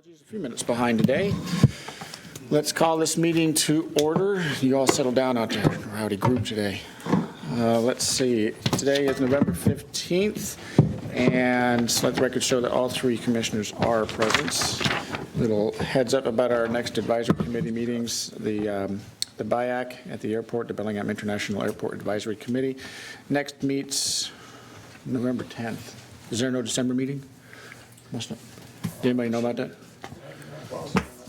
Apologies, a few minutes behind today. Let's call this meeting to order. You all settle down out there, rowdy group today. Let's see, today is November 15th, and let the record show that all three commissioners are present. Little heads up about our next advisory committee meetings. The BIAC at the airport, the Bellingham International Airport Advisory Committee. Next meets November 10th. Is there no December meeting? Must not. Did anybody know about that?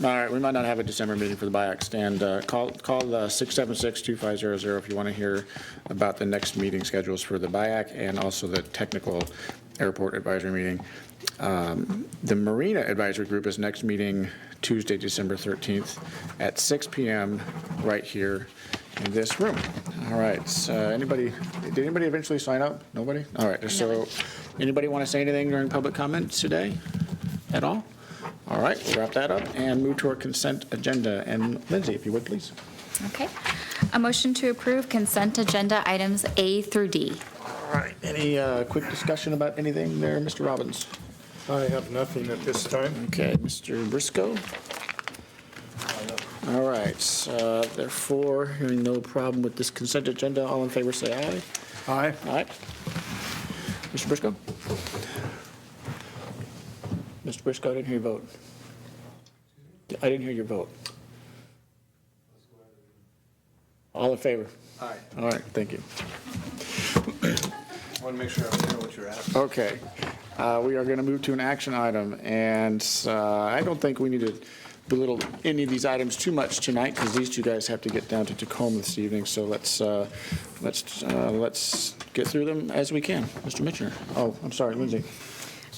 All right, we might not have a December meeting for the BIAC stand. Call 676-2500 if you want to hear about the next meeting schedules for the BIAC and also the technical airport advisory meeting. The Marina Advisory Group is next meeting Tuesday, December 13th at 6 p.m. right here in this room. All right, so did anybody eventually sign up? Nobody? All right, so anybody want to say anything during public comments today at all? All right, we'll wrap that up and move to our consent agenda. And Lindsay, if you would, please. Okay. A motion to approve consent agenda items A through D. All right, any quick discussion about anything there, Mr. Robbins? I have nothing at this time. Okay, Mr. Briscoe? All right, therefore, hearing no problem with this consent agenda, all in favor say aye. Aye. Aye. Mr. Briscoe? Mr. Briscoe, I didn't hear your vote. I didn't hear your vote. All in favor? Aye. All right, thank you. I want to make sure I understand what you're asking. Okay, we are going to move to an action item, and I don't think we need to belittle any of these items too much tonight because these two guys have to get down to Tacoma this evening. So let's get through them as we can. Mr. Mitchell. Oh, I'm sorry, Lindsay.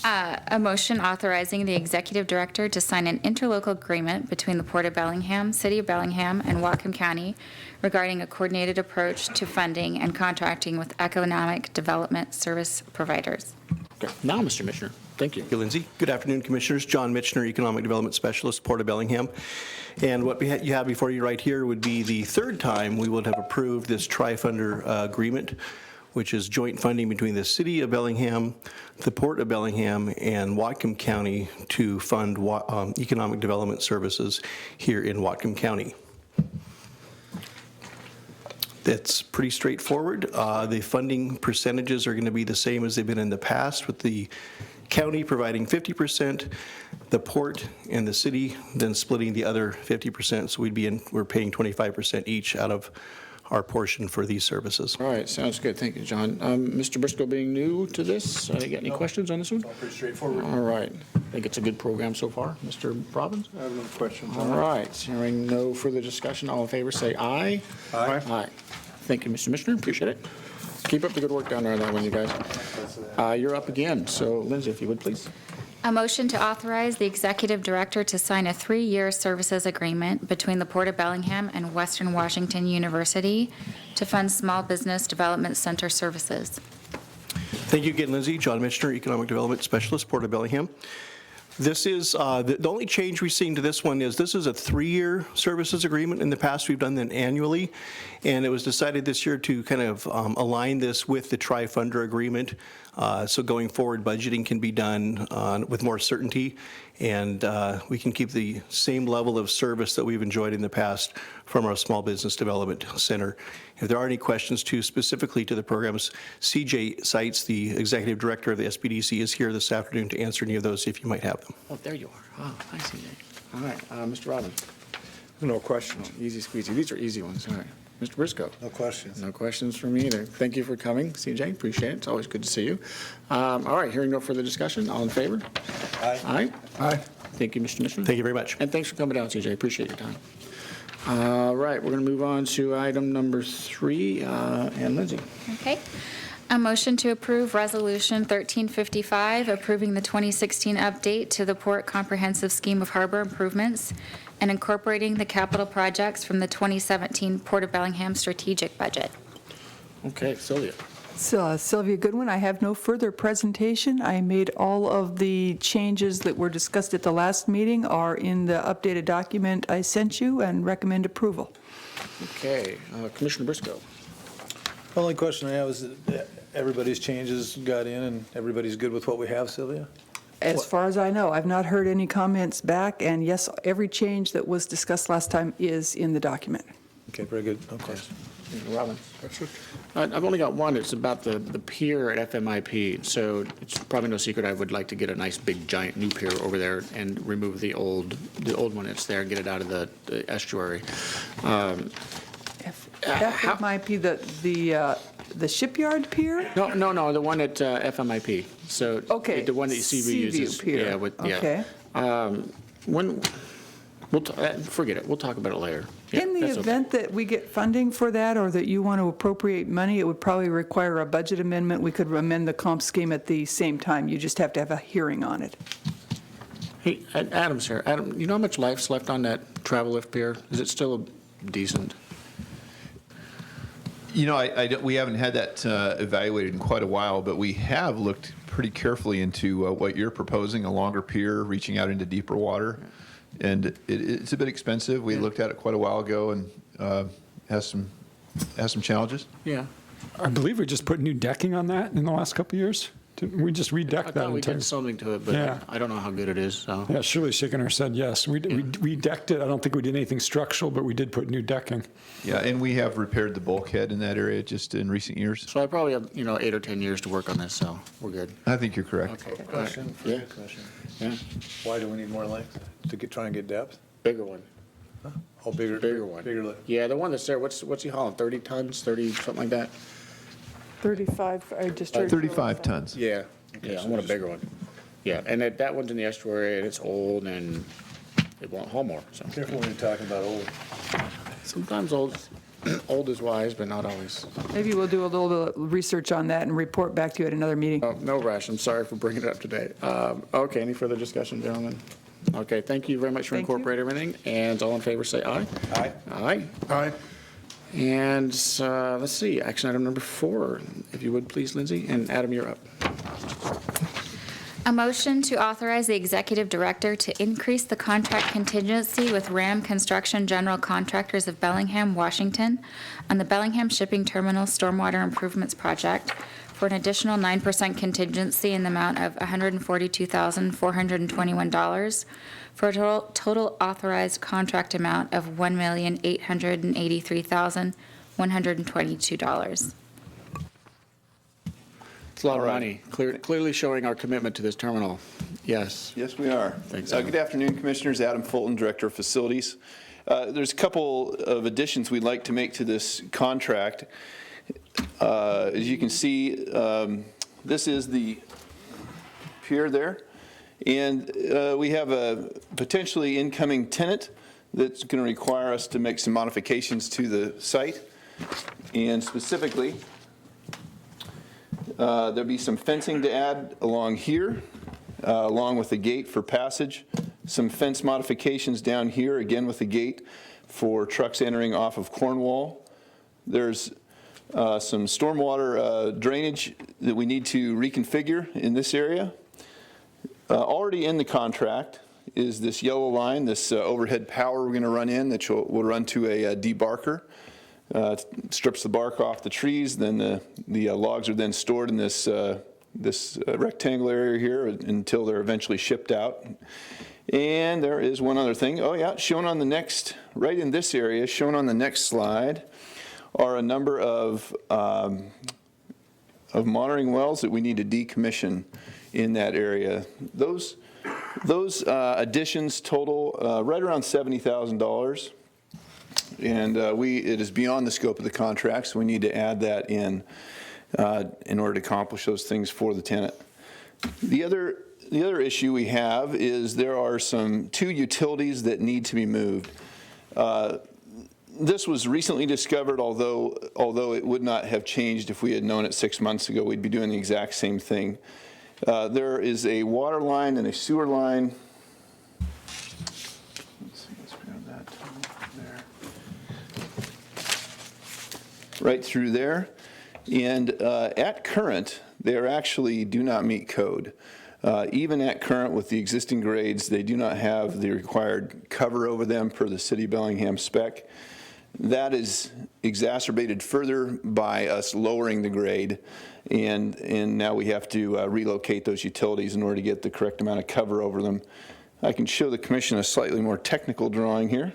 A motion authorizing the executive director to sign an interlocal agreement between the Port of Bellingham, City of Bellingham, and Whatcom County regarding a coordinated approach to funding and contracting with economic development service providers. Okay. Now, Mr. Mitchell. Thank you. Thank you, Lindsay. Good afternoon, Commissioners. John Mitchner, Economic Development Specialist, Port of Bellingham. And what you have before you right here would be the third time we would have approved this tri-funder agreement, which is joint funding between the City of Bellingham, the Port of Bellingham, and Whatcom County to fund economic development services here in Whatcom County. That's pretty straightforward. The funding percentages are going to be the same as they've been in the past, with the county providing 50%, the port and the city then splitting the other 50%. So we're paying 25% each out of our portion for these services. All right, sounds good. Thank you, John. Mr. Briscoe, being new to this, you got any questions on this one? All pretty straightforward. All right. I think it's a good program so far. Mr. Robbins? I have no questions. All right. Hearing no further discussion, all in favor say aye. Aye. Aye. Thank you, Mr. Mitchell. Appreciate it. Keep up the good work down there on that one, you guys. You're up again. So, Lindsay, if you would, please. A motion to authorize the executive director to sign a 3-year services agreement between the Port of Bellingham and Western Washington University to fund small business development center services. Thank you again, Lindsay. John Mitchner, Economic Development Specialist, Port of Bellingham. This is, the only change we've seen to this one is this is a 3-year services agreement. In the past, we've done them annually, and it was decided this year to kind of align this with the tri-funder agreement. So going forward, budgeting can be done with more certainty, and we can keep the same level of service that we've enjoyed in the past from our Small Business Development Center. If there are any questions specifically to the programs, CJ Seitz, the Executive Director of the SBDC, is here this afternoon to answer any of those if you might have them. Oh, there you are. Oh, hi, CJ. All right. Mr. Robbins. No questions. Easy squeezy. These are easy ones. All right. Mr. Briscoe. No questions. No questions from me either. Thank you for coming, CJ. Appreciate it. It's always good to see you. All right. Hearing no further discussion, all in favor? Aye. Aye. Aye. Thank you, Mr. Mitchell. Thank you very much. And thanks for coming down, CJ. Appreciate your time. All right. We're going to move on to item number 3. And Lindsay. Okay. A motion to approve Resolution 1355, approving the 2016 update to the Port Comprehensive Scheme of Harbor Improvements and incorporating the capital projects from the 2017 Port of Bellingham strategic budget. Okay. Sylvia. Sylvia Goodwin. I have no further presentation. I made all of the changes that were discussed at the last meeting are in the updated document I sent you and recommend approval. Okay. Commissioner Briscoe. Only question I have is that everybody's changes got in and everybody's good with what we have, Sylvia? As far as I know, I've not heard any comments back, and yes, every change that was discussed last time is in the document. Okay, very good. No question. Robin? I've only got one. It's about the pier at FMIP. So it's probably no secret I would like to get a nice big giant new pier over there and remove the old one that's there and get it out of the estuary. That might be the shipyard pier? No, the one at FMIP. So Okay, the one that CB Seaview uses. Pier. Yeah. Okay. When forget it. We'll talk about it later. Yeah, In the that's okay. event that we get funding for that, or that you want to appropriate money, it would probably require a budget amendment. We could amend the comp scheme at the same time. You just have to have a hearing on it. Hey, Adam's here. Adam, you know how much life's left on that travel lift pier? Is it still decent? You know, we haven't had that evaluated in quite a while, but we have looked pretty carefully into what you're proposing, a longer pier reaching out into deeper water. And it's a bit expensive. We looked at it quite a while ago and has some challenges. Yeah. I believe we just put new decking on that in the last couple of years. Didn't we just I redecked that thought we entire? did something to it, but Yeah. I don't know how good it is, so. Yeah, Shirley shaking her head yes. We decked it. I don't think we did anything structural, but we did put new decking. Yeah, and we have repaired the bulkhead in that area just in recent years. So I probably have, 8 or 10 years to work on this, so we're good. I think you're correct. Okay. Question for Yeah. you, Commissioner. Yeah, Why do we need more length? To try and get depth? bigger one. Oh, bigger. Bigger one. Bigger lift. Yeah, the one that's there, what's he hauling, 30 tons, 30, something like that? 35, I just heard. 35 tons. Yeah. Yeah, I want a bigger one. Yeah, and that one's in the estuary, and it's old, and it won't haul more, so. Careful when you're talking about old. Sometimes old is wise, but not always. Maybe we'll do a little bit of research on that and report back to you at another meeting. Oh, no rush, I'm sorry for bringing it up today. Okay, any further discussion, gentlemen? Okay, thank you very much for Thank you. incorporating everything, and all in favor say aye. Aye. Aye. Aye. And let's see, action item number 4, if you would please, Lindsay, and Adam, you're up. A motion to authorize the executive director to increase the contract contingency with Ram Construction General Contractors of Bellingham, Washington, on the Bellingham Shipping Terminal Stormwater Improvements Project for an additional 9% contingency in the amount of $142,421 for a total authorized contract amount of $1,883,122. It's a lot of money, clearly showing our commitment to this terminal. Yes. Yes, we are. Thanks, Good afternoon, Commissioners. Adam Fulton, Director of Facilities. There's a couple of additions we'd like to make to this contract. As you can see, this is the pier there, and we have a potentially incoming tenant that's going to require us to make some modifications to the site, and specifically, there'll be some fencing to add along here, along with the gate for passage, some fence modifications down here, again with the gate for trucks entering off of Cornwall. There's some stormwater drainage that we need to reconfigure in this area. Already in the contract is this yellow line, this overhead power we're going to run in that will run to a debarker. Strips the bark off the trees, then the logs are then stored in this rectangle area here until they're eventually shipped out. And there is one other thing. Oh yeah, shown on the next, right in this area, shown on the next slide, are a number of monitoring wells that we need to decommission in that area. Those additions total right around $70,000. And it is beyond the scope of the contract, so we need to add that in order to accomplish those things for the tenant. The other issue we have is there are two utilities that need to be moved. This was recently discovered, although it would not have changed if we had known it 6 months ago. We'd be doing the exact same thing. There is a water line and a sewer line. Let's grab that there. Right through there. And at current, they actually do not meet code. Even at current with the existing grades, they do not have the required cover over them per the City of Bellingham spec. That is exacerbated further by us lowering the grade, and now we have to relocate those utilities in order to get the correct amount of cover over them. I can show the commission a slightly more technical drawing here.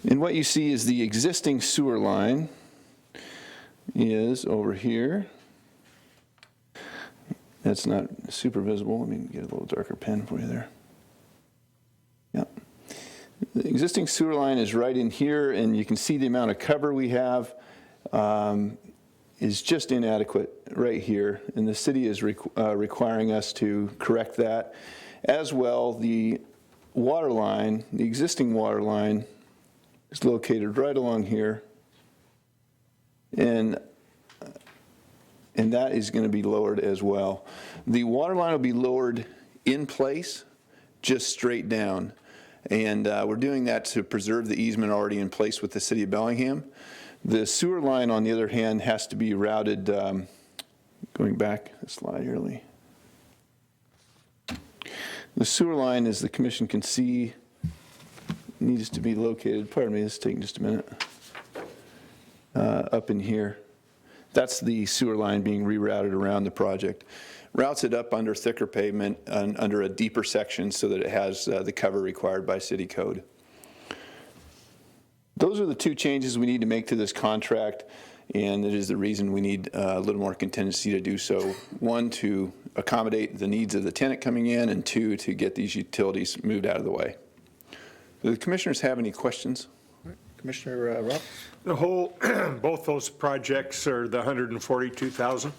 And what you see is the existing sewer line is over here. That's not super visible. Let me get a little darker pen for you there. Yep. The existing sewer line is right in here, and you can see the amount of cover we have is just inadequate right here, and the city is requiring us to correct that. As well, the water line, the existing water line, is located right along here, and that is going to be lowered as well. The water line will be lowered in place, just straight down, and we're doing that to preserve the easement already in place with the city of Bellingham. The sewer line, on the other hand, has to be routed, going back a slide here, Lee. The sewer line, as the commission can see, needs to be located, pardon me, this is taking just a minute, up in here. That's the sewer line being rerouted around the project. Routes it up under thicker pavement and under a deeper section so that it has the cover required by city code. Those are the two changes we need to make to this contract, and it is the reason we need a little more contingency to do so. One, to accommodate the needs of the tenant coming in, and two, to get these utilities moved out of the way. Do the commissioners have any questions? Commissioner Rob? The whole, both those projects are the 142,000?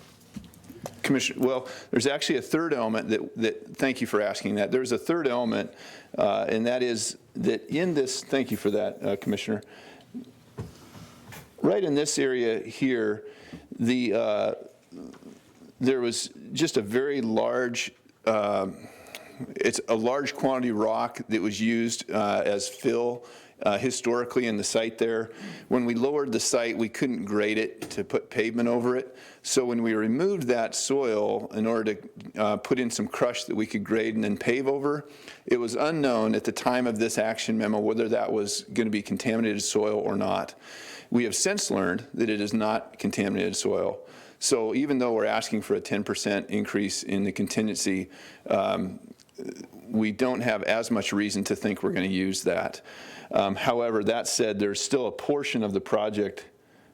Commissioner, well, there's actually a third element that thank you for asking that. There's a third element, and that is that in this, thank you for that, Commissioner. Right in this area here, there was just a very large, it's a large quantity rock that was used as fill historically in the site there. When we lowered the site, we couldn't grade it to put pavement over it. So when we removed that soil in order to put in some crush that we could grade and then pave over, it was unknown at the time of this action memo whether that was going to be contaminated soil or not. We have since learned that it is not contaminated soil. So even though we're asking for a 10% increase in the contingency, we don't have as much reason to think we're going to use that. However, that said, there's still a portion of the project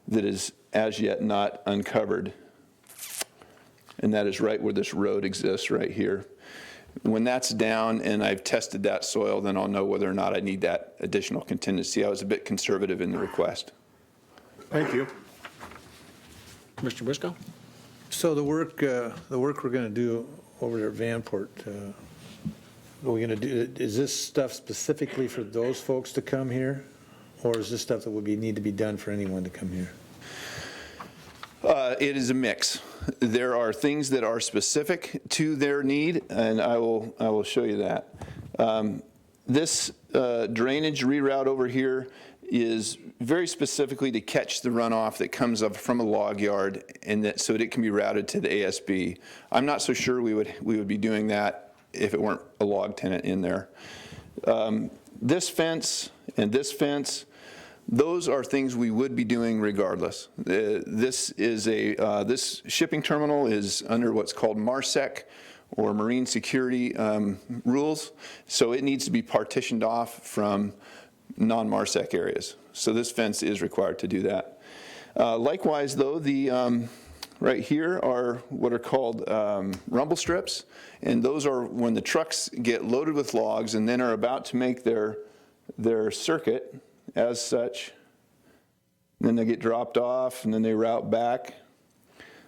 that is as yet not uncovered, and that is right where this road exists right here. When that's down and I've tested that soil, then I'll know whether or not I need that additional contingency. I was a bit conservative in the request. Thank you. Mr. Briscoe? So the work we're going to do over there at Vanport, what are we going to do? Is this stuff specifically for those folks to come here, or is this stuff that would need to be done for anyone to come here? It is a mix. There are things that are specific to their need, and I will show you that. This drainage reroute over here is very specifically to catch the runoff that comes up from a log yard, and that so that it can be routed to the ASB. I'm not so sure we would be doing that if it weren't a log tenant in there. This fence and this fence, those are things we would be doing regardless. This shipping terminal is under what's called MARSEC, or Marine Security rules, so it needs to be partitioned off from non-MARSEC areas. So this fence is required to do that. Likewise, though, the right here are what are called rumble strips, and those are when the trucks get loaded with logs and then are about to make their circuit as such. Then they get dropped off, and then they route back.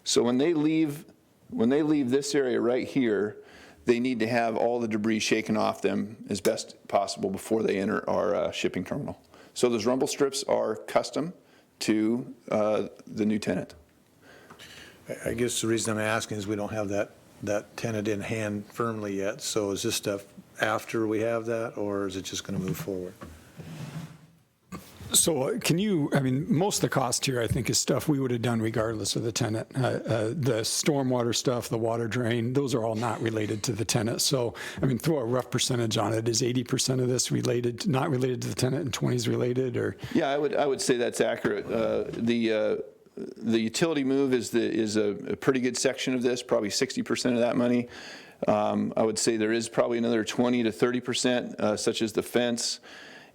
So when they leave this area right here, they need to have all the debris shaken off them as best possible before they enter our shipping terminal. So those rumble strips are custom to the new tenant. I guess the reason I'm asking is we don't have that tenant in hand firmly yet. So is this stuff after we have that, or is it just going to move forward? So can you, I mean, most of the cost here, I think, is stuff we would have done regardless of the tenant. The stormwater stuff, the water drain, those are all not related to the tenant. So, I mean, throw a rough percentage on it. Is 80% of this related, not related to the tenant, and 20 is related, or? Yeah, I would say that's accurate. The utility move is a pretty good section of this, probably 60% of that money. I would say there is probably another 20 to 30%, such as the fence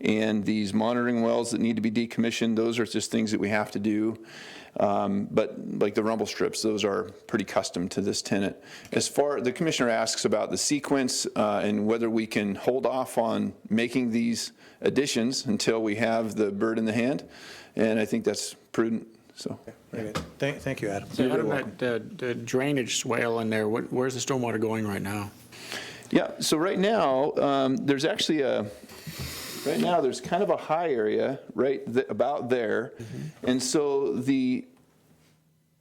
and these monitoring wells that need to be decommissioned. Those are just things that we have to do. But like the rumble strips, those are pretty custom to this tenant. As far, the commissioner asks about the sequence and whether we can hold off on making these additions until we have the bird in the hand, and I think that's prudent. So, Very good. Thank you, Adam. So Adam, the drainage swale in there, where's the stormwater going right now? yeah. So right now, there's actually right now there's kind of a high area about there, and so the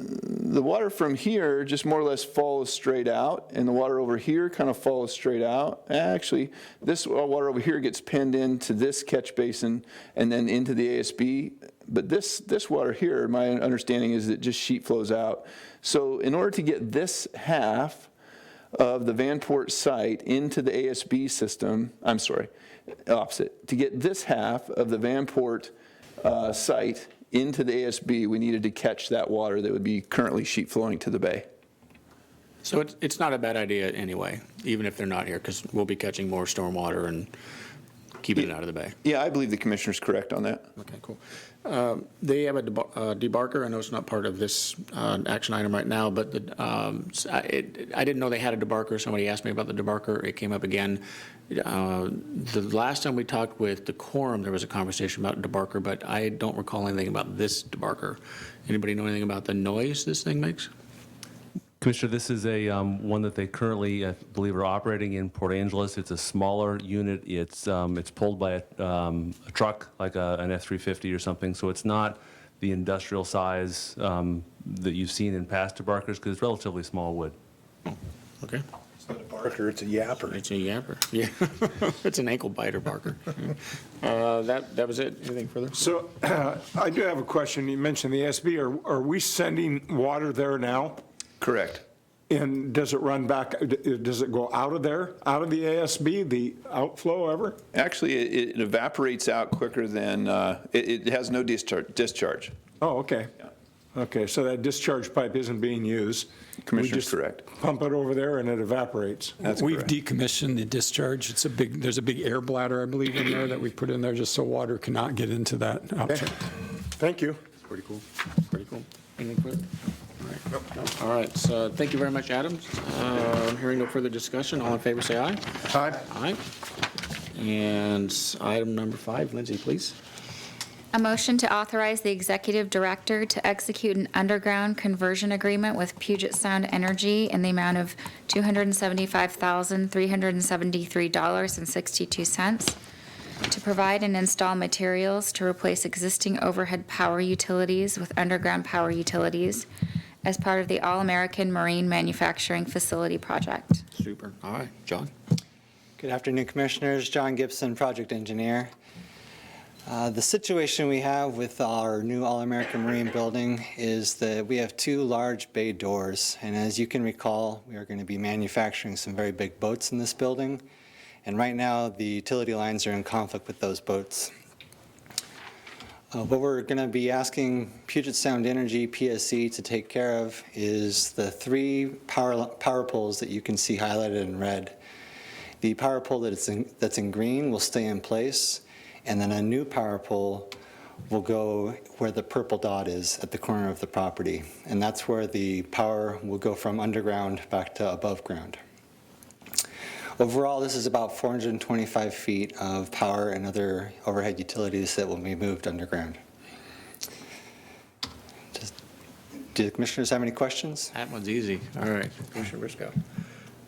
water from here just more or less follows straight out, and the water over here kind of follows straight out. Actually, this water over here gets pinned into this catch basin and then into the ASB. But this water here, my understanding is that just sheet flows out. So in order to get this half of the Vanport site into the ASB system, I'm sorry, opposite. To get this half of the Vanport site into the ASB, we needed to catch that water that would be currently sheet flowing to the bay. So it's not a bad idea anyway, even if they're not here, because we'll be catching more stormwater and keeping it out of the bay. Yeah, I believe the commissioner's correct on that. Okay, cool. They have a debarker. I know it's not part of this action item right now, but I didn't know they had a debarker. Somebody asked me about the debarker. It came up again. The last time we talked with the quorum, there was a conversation about debarker, but I don't recall anything about this debarker. Anybody know anything about the noise this thing makes? Commissioner, this is a one that they currently, I believe, are operating in Port Angeles. It's a smaller unit. It's pulled by a truck, like an F-350 or something. So it's not the industrial size that you've seen in past debarkers, because it's relatively small wood. Okay. It's not a barker, it's a yapper. It's a yapper. Yeah. It's an ankle biter barker. That was it. Anything further? So I do have a question. You mentioned the ASB. Are we sending water there now? Correct. And does it run back, does it go out of there, out of the ASB, the outflow ever? Actually, it evaporates out quicker than, it has no discharge. Oh, okay. Okay, so that discharge pipe isn't being used. Commissioner's correct. Pump it over there and it evaporates. That's We've correct. decommissioned the discharge. There's a big air bladder, I believe, in there that we put in there just so water cannot get into that outlet. Thank you. Pretty cool. Pretty cool. Anything further? All right, so thank you very much, Adam. Hearing no further discussion, all in favor say aye. Aye. Aye. And item number 5, Lindsay, please. A motion to authorize the executive director to execute an underground conversion agreement with Puget Sound Energy in the amount of $275,373.62 to provide and install materials to replace existing overhead power utilities with underground power utilities as part of the All-American Marine Manufacturing Facility project. Super. All right, John. Good afternoon, Commissioners. John Gibson, Project Engineer. The situation we have with our new All-American Marine building is that we have 2 large bay doors, and as you can recall, we are going to be manufacturing some very big boats in this building, and right now the utility lines are in conflict with those boats. What we're going to be asking Puget Sound Energy, PSC, to take care of is the 3 power poles that you can see highlighted in red. The power pole that's in green will stay in place, and then a new power pole will go where the purple dot is at the corner of the property, and that's where the power will go from underground back to above ground. Overall, this is about 425 feet of power and other overhead utilities that will be moved underground. Do the commissioners have any questions? That one's easy. All right, Commissioner Briscoe.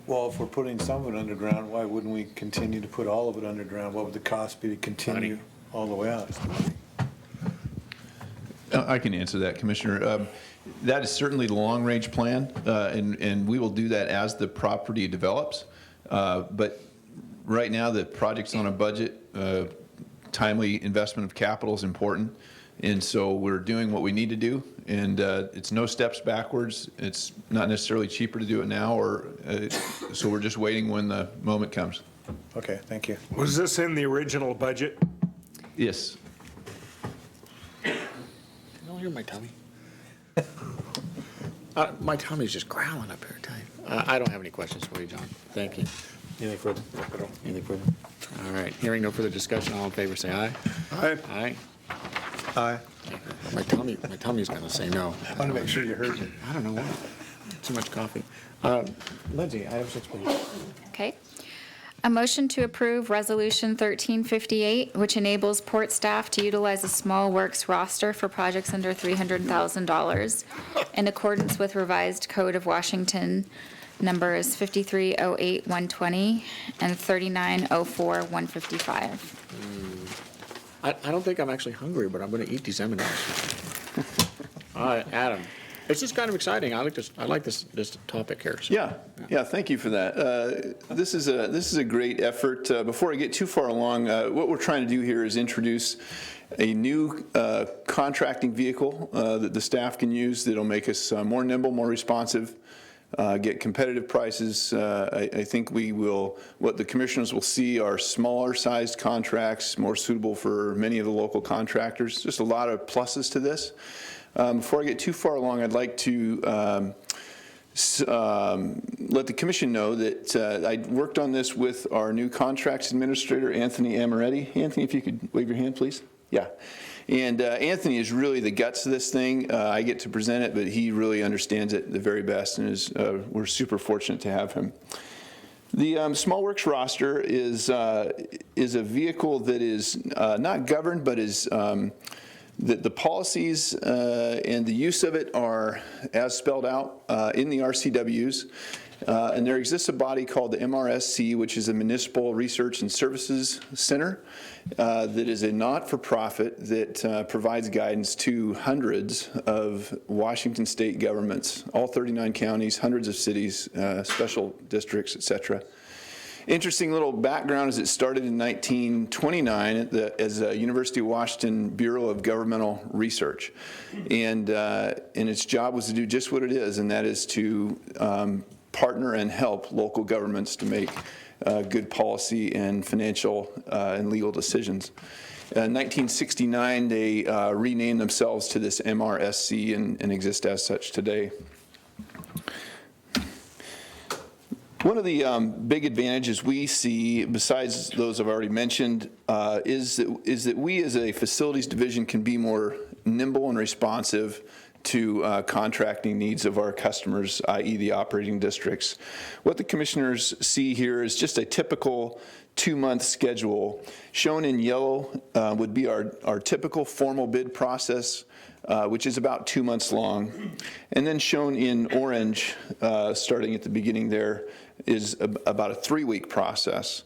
Well, if we're putting some of it underground, why wouldn't we continue to put all of it underground? What would the cost be to continue all the way out? I can answer that, Commissioner. That is certainly the long-range plan, and we will do that as the property develops. But right now, the project's on a budget timely investment of capital is important. And so we're doing what we need to do, and it's no steps backwards. It's not necessarily cheaper to do it now, so we're just waiting when the moment comes. Okay, thank you. Was this in the original budget? Yes. You don't hear my tummy? My tummy's just growling up here, I tell you. I don't have any questions for you, John. Thank you. Anything further? Anything further? All right, hearing no further discussion, all in favor, say aye. Aye. Aye. Aye. My tummy's gonna say no. I want to make sure you heard me. I don't know why. Too much coffee. Lindsay, item 6, please. Okay. A motion to approve Resolution 1358, which enables port staff to utilize a small works roster for projects under $300,000 in accordance with revised Code of Washington numbers 5308-120 and 3904-155. I don't think I'm actually hungry, but I'm gonna eat these M&Ms. All right, Adam. It's just kind of exciting. I like this topic here. So. Yeah, thank you for that. This is a great effort. Before I get too far along, what we're trying to do here is introduce a new contracting vehicle that the staff can use that'll make us more nimble, more responsive, get competitive prices. I think what the commissioners will see are smaller sized contracts, more suitable for many of the local contractors. Just a lot of pluses to this. Before I get too far along, I'd like to let the commission know that I worked on this with our new contracts administrator, Anthony Amaretti. Anthony, if you could wave your hand, please. Yeah. And Anthony is really the guts of this thing. I get to present it, but he really understands it the very best, and we're super fortunate to have him. The Small Works roster is a vehicle that is not governed, but is the policies and the use of it are as spelled out in the RCWs. And there exists a body called the MRSC, which is a Municipal Research and Services Center that is a not-for-profit that provides guidance to hundreds of Washington state governments, all 39 counties, hundreds of cities, special districts, et cetera. Interesting little background is it started in 1929 as a University of Washington Bureau of Governmental Research. And its job was to do just what it is, and that is to partner and help local governments to make good policy and financial and legal decisions. In 1969, they renamed themselves to this MRSC and exist as such today. One of the big advantages we see, besides those I've already mentioned, is that we as a facilities division can be more nimble and responsive to contracting needs of our customers, i.e. the operating districts. What the commissioners see here is just a typical 2-month schedule. Shown in yellow would be our typical formal bid process, which is about 2 months long. And then shown in orange, starting at the beginning there, is about a 3-week process.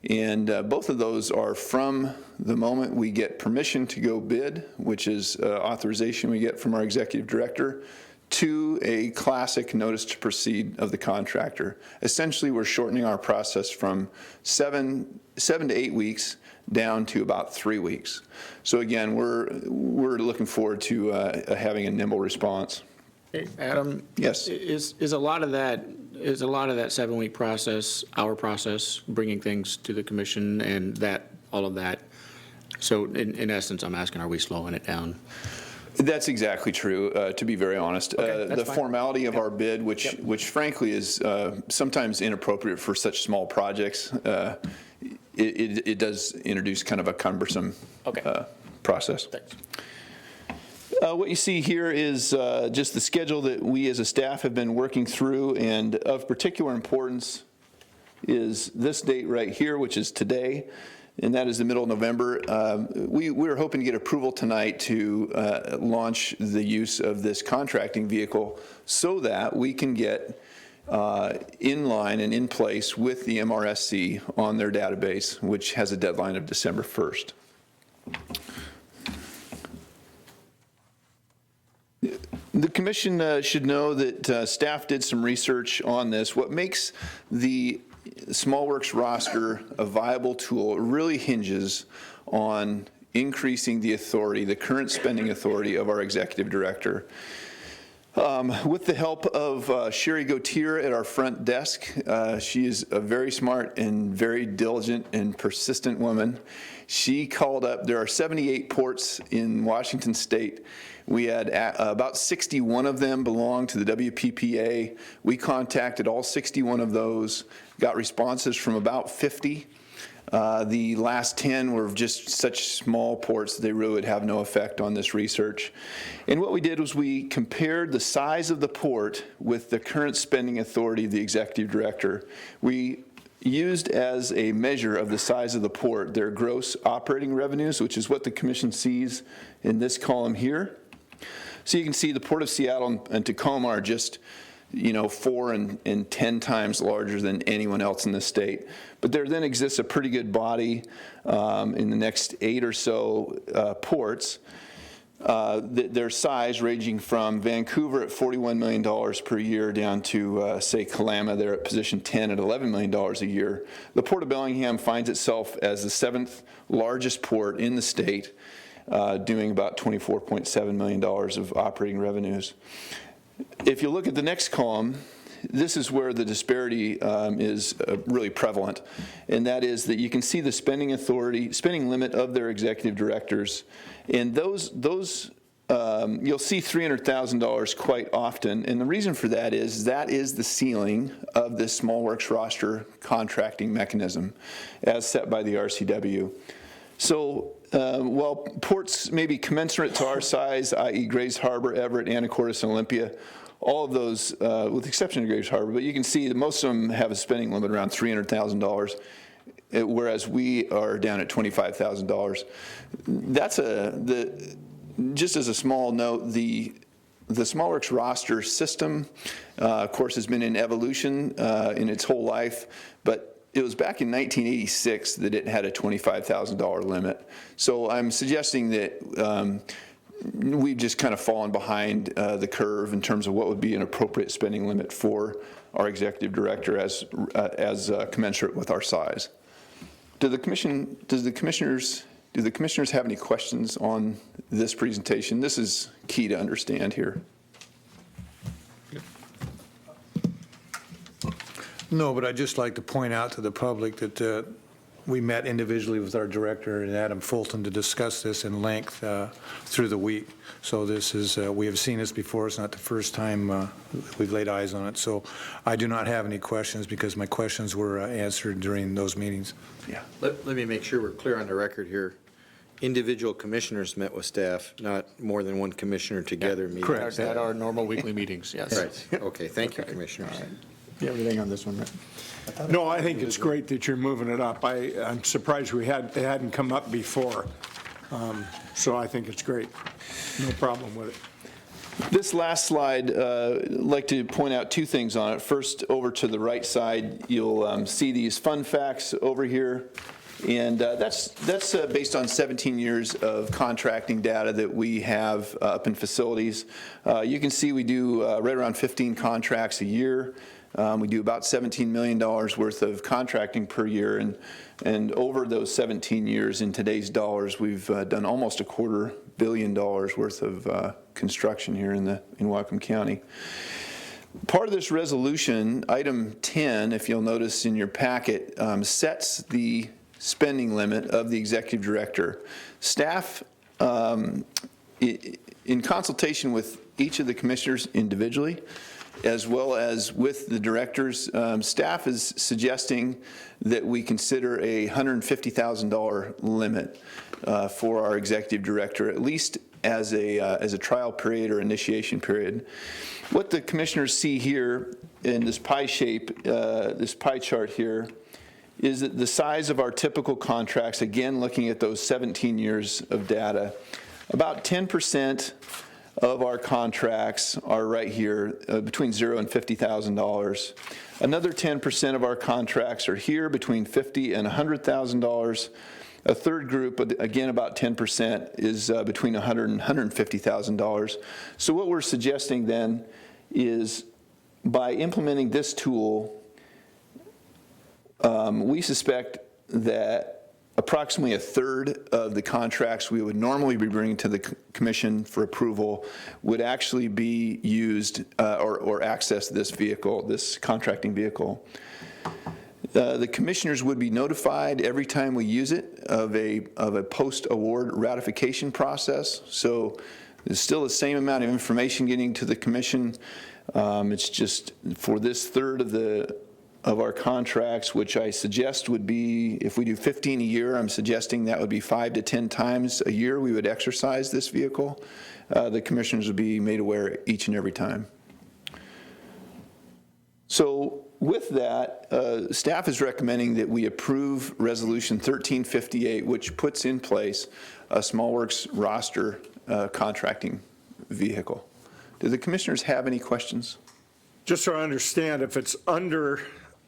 And both of those are from the moment we get permission to go bid, which is authorization we get from our executive director, to a classic notice to proceed of the contractor. Essentially, we're shortening our process from 7 to 8 weeks down to about 3 weeks. So again, we're looking forward to having a nimble response. Hey, Adam? Yes. Is a lot of that 7-week process, our process, bringing things to the commission and all of that? So in essence, I'm asking, are we slowing it down? That's exactly true, to be very honest. Okay, the fine. formality of our bid, which frankly is sometimes inappropriate for such small projects, it does introduce kind of a cumbersome process. Thanks. What you see here is just the schedule that we as a staff have been working through, and of particular importance is this date right here, which is today, and that is the middle of November. We're hoping to get approval tonight to launch the use of this contracting vehicle so that we can get in line and in place with the MRSC on their database, which has a deadline of December 1st. The commission should know that staff did some research on this. What makes the Small Works roster a viable tool really hinges on increasing the authority, the current spending authority of our executive director. With the help of Sherry Gautier at our front desk, she is a very smart and very diligent and persistent woman. She called up, there are 78 ports in Washington State. We had about 61 of them belong to the WPPA. We contacted all 61 of those, got responses from about 50. The last 10 were just such small ports that they really would have no effect on this research. And what we did was we compared the size of the port with the current spending authority of the executive director. We used as a measure of the size of the port their gross operating revenues, which is what the commission sees in this column here. So you can see the Port of Seattle and Tacoma are just 4 and 10 times larger than anyone else in the state. But there then exists a pretty good body in the next 8 or so ports, their size ranging from Vancouver at $41 million per year down to, say, Kalama, they're at position 10 at $11 million a year. The Port of Bellingham finds itself as the 7th largest port in the state, doing about $24.7 million of operating revenues. If you look at the next column, this is where the disparity is really prevalent, and that is that you can see the spending limit of their executive directors, and those you'll see $300,000 quite often, and the reason for that is the ceiling of this small works roster contracting mechanism as set by the RCW. So while ports may be commensurate to our size, i.e. Grays Harbor, Everett, Anacortes, and Olympia, all of those, with the exception of Grays Harbor, but you can see that most of them have a spending limit around $300,000, whereas we are down at $25,000. That's just as a small note, the SmallWorks roster system, of course, has been in evolution in its whole life, but it was back in 1986 that it had a $25,000 limit. So I'm suggesting that we've just kind of fallen behind the curve in terms of what would be an appropriate spending limit for our executive director as commensurate with our size. Do the commissioners have any questions on this presentation? This is key to understand here. No, but I'd just like to point out to the public that we met individually with our director and Adam Fulton to discuss this in length through the week. So this is, we have seen this before. It's not the first time we've laid eyes on it. So I do not have any questions because my questions were answered during those meetings. Yeah. Let me make sure we're clear on the record here. Individual commissioners met with staff, not more than one commissioner together meeting. Correct. At our normal weekly meetings, yes. Right. Okay, thank you, commissioners. Yeah, everything on this one, right? No, I think it's great that you're moving it up. I'm surprised it hadn't come up before. So I think it's great. No problem with it. This last slide, I'd like to point out two things on it. First, over to the right side, you'll see these fun facts over here. And that's based on 17 years of contracting data that we have up in facilities. You can see we do right around 15 contracts a year. We do about $17 million worth of contracting per year, and over those 17 years in today's dollars, we've done almost $250 million worth of construction here in Whatcom County. Part of this resolution, item 10, if you'll notice in your packet, sets the spending limit of the executive director. Staff, in consultation with each of the commissioners individually, as well as with the directors, staff is suggesting that we consider a $150,000 limit for our executive director, at least as a trial period or initiation period. What the commissioners see here in this pie shape, this pie chart here, is that the size of our typical contracts, again looking at those 17 years of data, about 10% of our contracts are right here, between $0 and $50,000. Another 10% of our contracts are here between $50,000 and $100,000. A third group, again about 10%, is between $100,000 and $150,000. So what we're suggesting then is by implementing this tool, we suspect that approximately a third of the contracts we would normally be bringing to the commission for approval would actually be used or access this vehicle, this contracting vehicle. The commissioners would be notified every time we use it of a post-award ratification process. So there's still the same amount of information getting to the commission. It's just for this third of our contracts, which I suggest would be, if we do 15 a year, I'm suggesting that would be 5 to 10 times a year we would exercise this vehicle. The commissioners would be made aware each and every time. So with that, staff is recommending that we approve Resolution 1358, which puts in place a SmallWorks roster contracting vehicle. Do the commissioners have any questions? Just so I understand, if it's under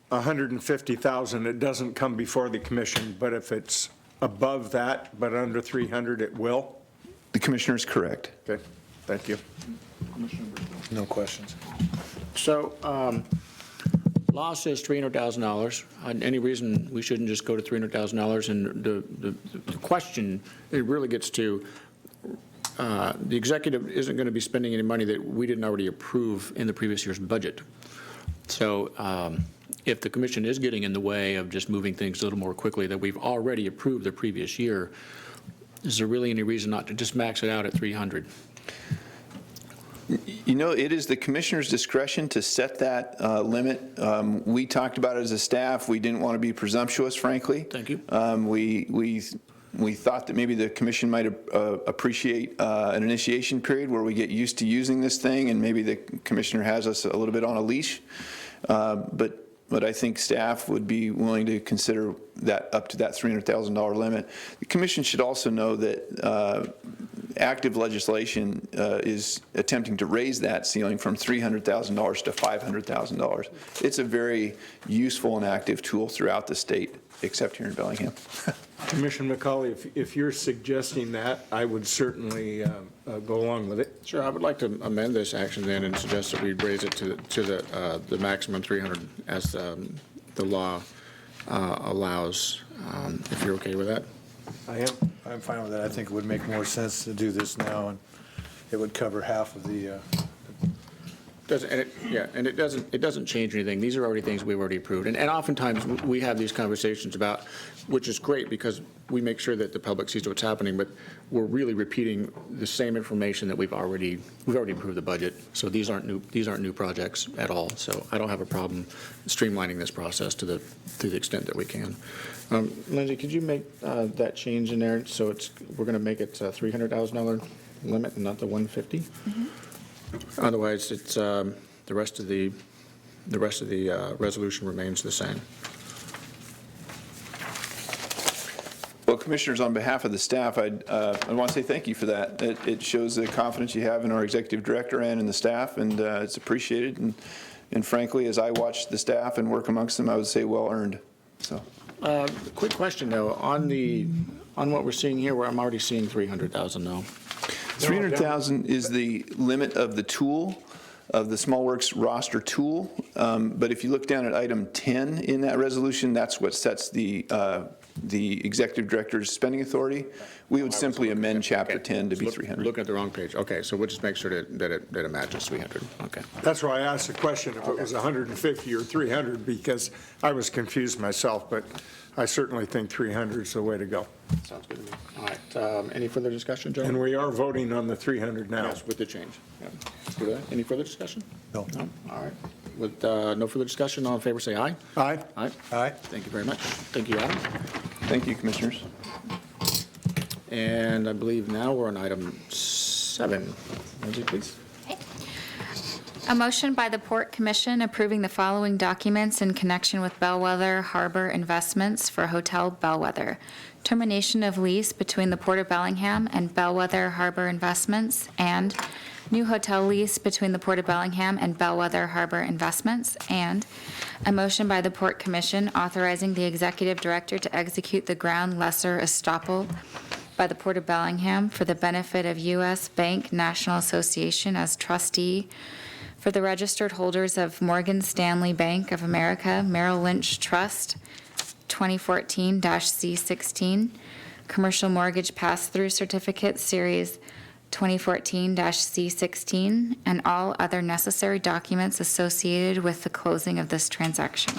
150,000, it doesn't come before the commission, but if it's above that, but under 300, it will? The commissioner is correct. Okay, thank you. No questions. So, law says $300,000. Any reason we shouldn't just go to $300,000? And the question, it really gets to, the executive isn't going to be spending any money that we didn't already approve in the previous year's budget. So if the commission is getting in the way of just moving things a little more quickly that we've already approved the previous year, is there really any reason not to just max it out at 300? You know, it is the commissioner's discretion to set that limit. We talked about it as a staff. We didn't want to be presumptuous, frankly. Thank you. We thought that maybe the commission might appreciate an initiation period where we get used to using this thing, and maybe the commissioner has us a little bit on a leash. But I think staff would be willing to consider that up to that $300,000 limit. The commission should also know that active legislation is attempting to raise that ceiling from $300,000 to $500,000. It's a very useful and active tool throughout the state, except here in Bellingham. Commissioner McCauley, if you're suggesting that, I would certainly go along with it. Sure, I would like to amend this action then and suggest that we raise it to the maximum 300 as the law allows, if you're okay with that. I am. I'm fine with that. I think it would make more sense to do this now, and it would cover half of the, It doesn't change anything. These are already things we've already approved. And oftentimes, we have these conversations about, which is great because we make sure that the public sees what's happening, but we're really repeating the same information that we've already approved the budget. So these aren't new projects at all. So I don't have a problem streamlining this process to the extent that we can. Lindsay, could you make that change in there? So we're going to make it a $300,000 limit and not the 150? Mm-hmm. Otherwise, it's the rest of the resolution remains the same. Well, Commissioners, on behalf of the staff, I want to say thank you for that. It shows the confidence you have in our executive director and in the staff, and it's appreciated. And frankly, as I watch the staff and work amongst them, I would say well earned. So, quick question though, on what we're seeing here, where I'm already seeing 300,000 now. 300,000 is the limit of the tool, of the SmallWorks roster tool. But if you look down at item 10 in that resolution, that's what sets the executive director's spending authority. We would simply amend chapter 10 to be 300. Looking at the wrong page. Okay, so we'll just make sure that it matches 300. Okay. That's why I asked the question if it was 150 or 300, because I was confused myself, but I certainly think 300 is the way to go. Sounds good to me. All right. Any further discussion, Joe? And we are voting on the 300 now. Yes, with the change. Yeah. Do that. Any further discussion? No. No? All right. With no further discussion, all in favor say aye. Aye. Aye. Aye. Thank you very much. Thank you, Adam. Thank you, Commissioners. And I believe now we're on item 7. Lindsay, please. A motion by the Port Commission approving the following documents in connection with Bellwether Harbor Investments for Hotel Bellwether. Termination of lease between the Port of Bellingham and Bellwether Harbor Investments, and new hotel lease between the Port of Bellingham and Bellwether Harbor Investments, and a motion by the Port Commission authorizing the executive director to execute the ground lesser estoppel by the Port of Bellingham for the benefit of U.S. Bank National Association as trustee for the registered holders of Morgan Stanley Bank of America Merrill Lynch Trust 2014-C16, Commercial Mortgage Pass-Through Certificate Series 2014-C16, and all other necessary documents associated with the closing of this transaction.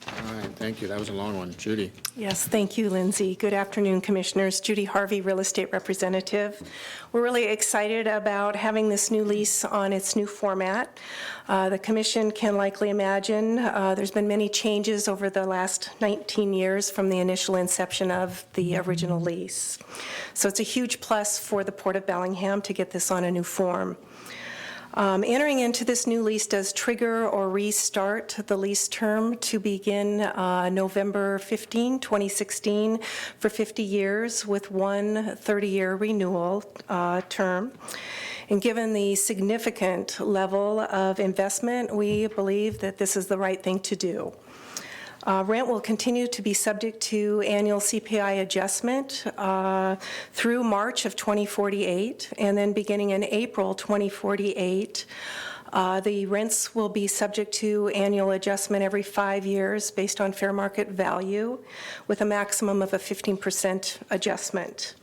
All right, thank you. That was a long one. Judy? Yes, thank you, Lindsay. Good afternoon, Commissioners. Judy Harvey, Real Estate Representative. We're really excited about having this new lease on its new format. The Commission can likely imagine there's been many changes over the last 19 years from the initial inception of the original lease. So it's a huge plus for the Port of Bellingham to get this on a new form. Entering into this new lease does trigger or restart the lease term to begin November 15, 2016 for 50 years with one 30-year renewal term. And given the significant level of investment, we believe that this is the right thing to do. Rent will continue to be subject to annual CPI adjustment through March of 2048, and then beginning in April 2048, the rents will be subject to annual adjustment every 5 years based on fair market value, with a maximum of a 15% adjustment.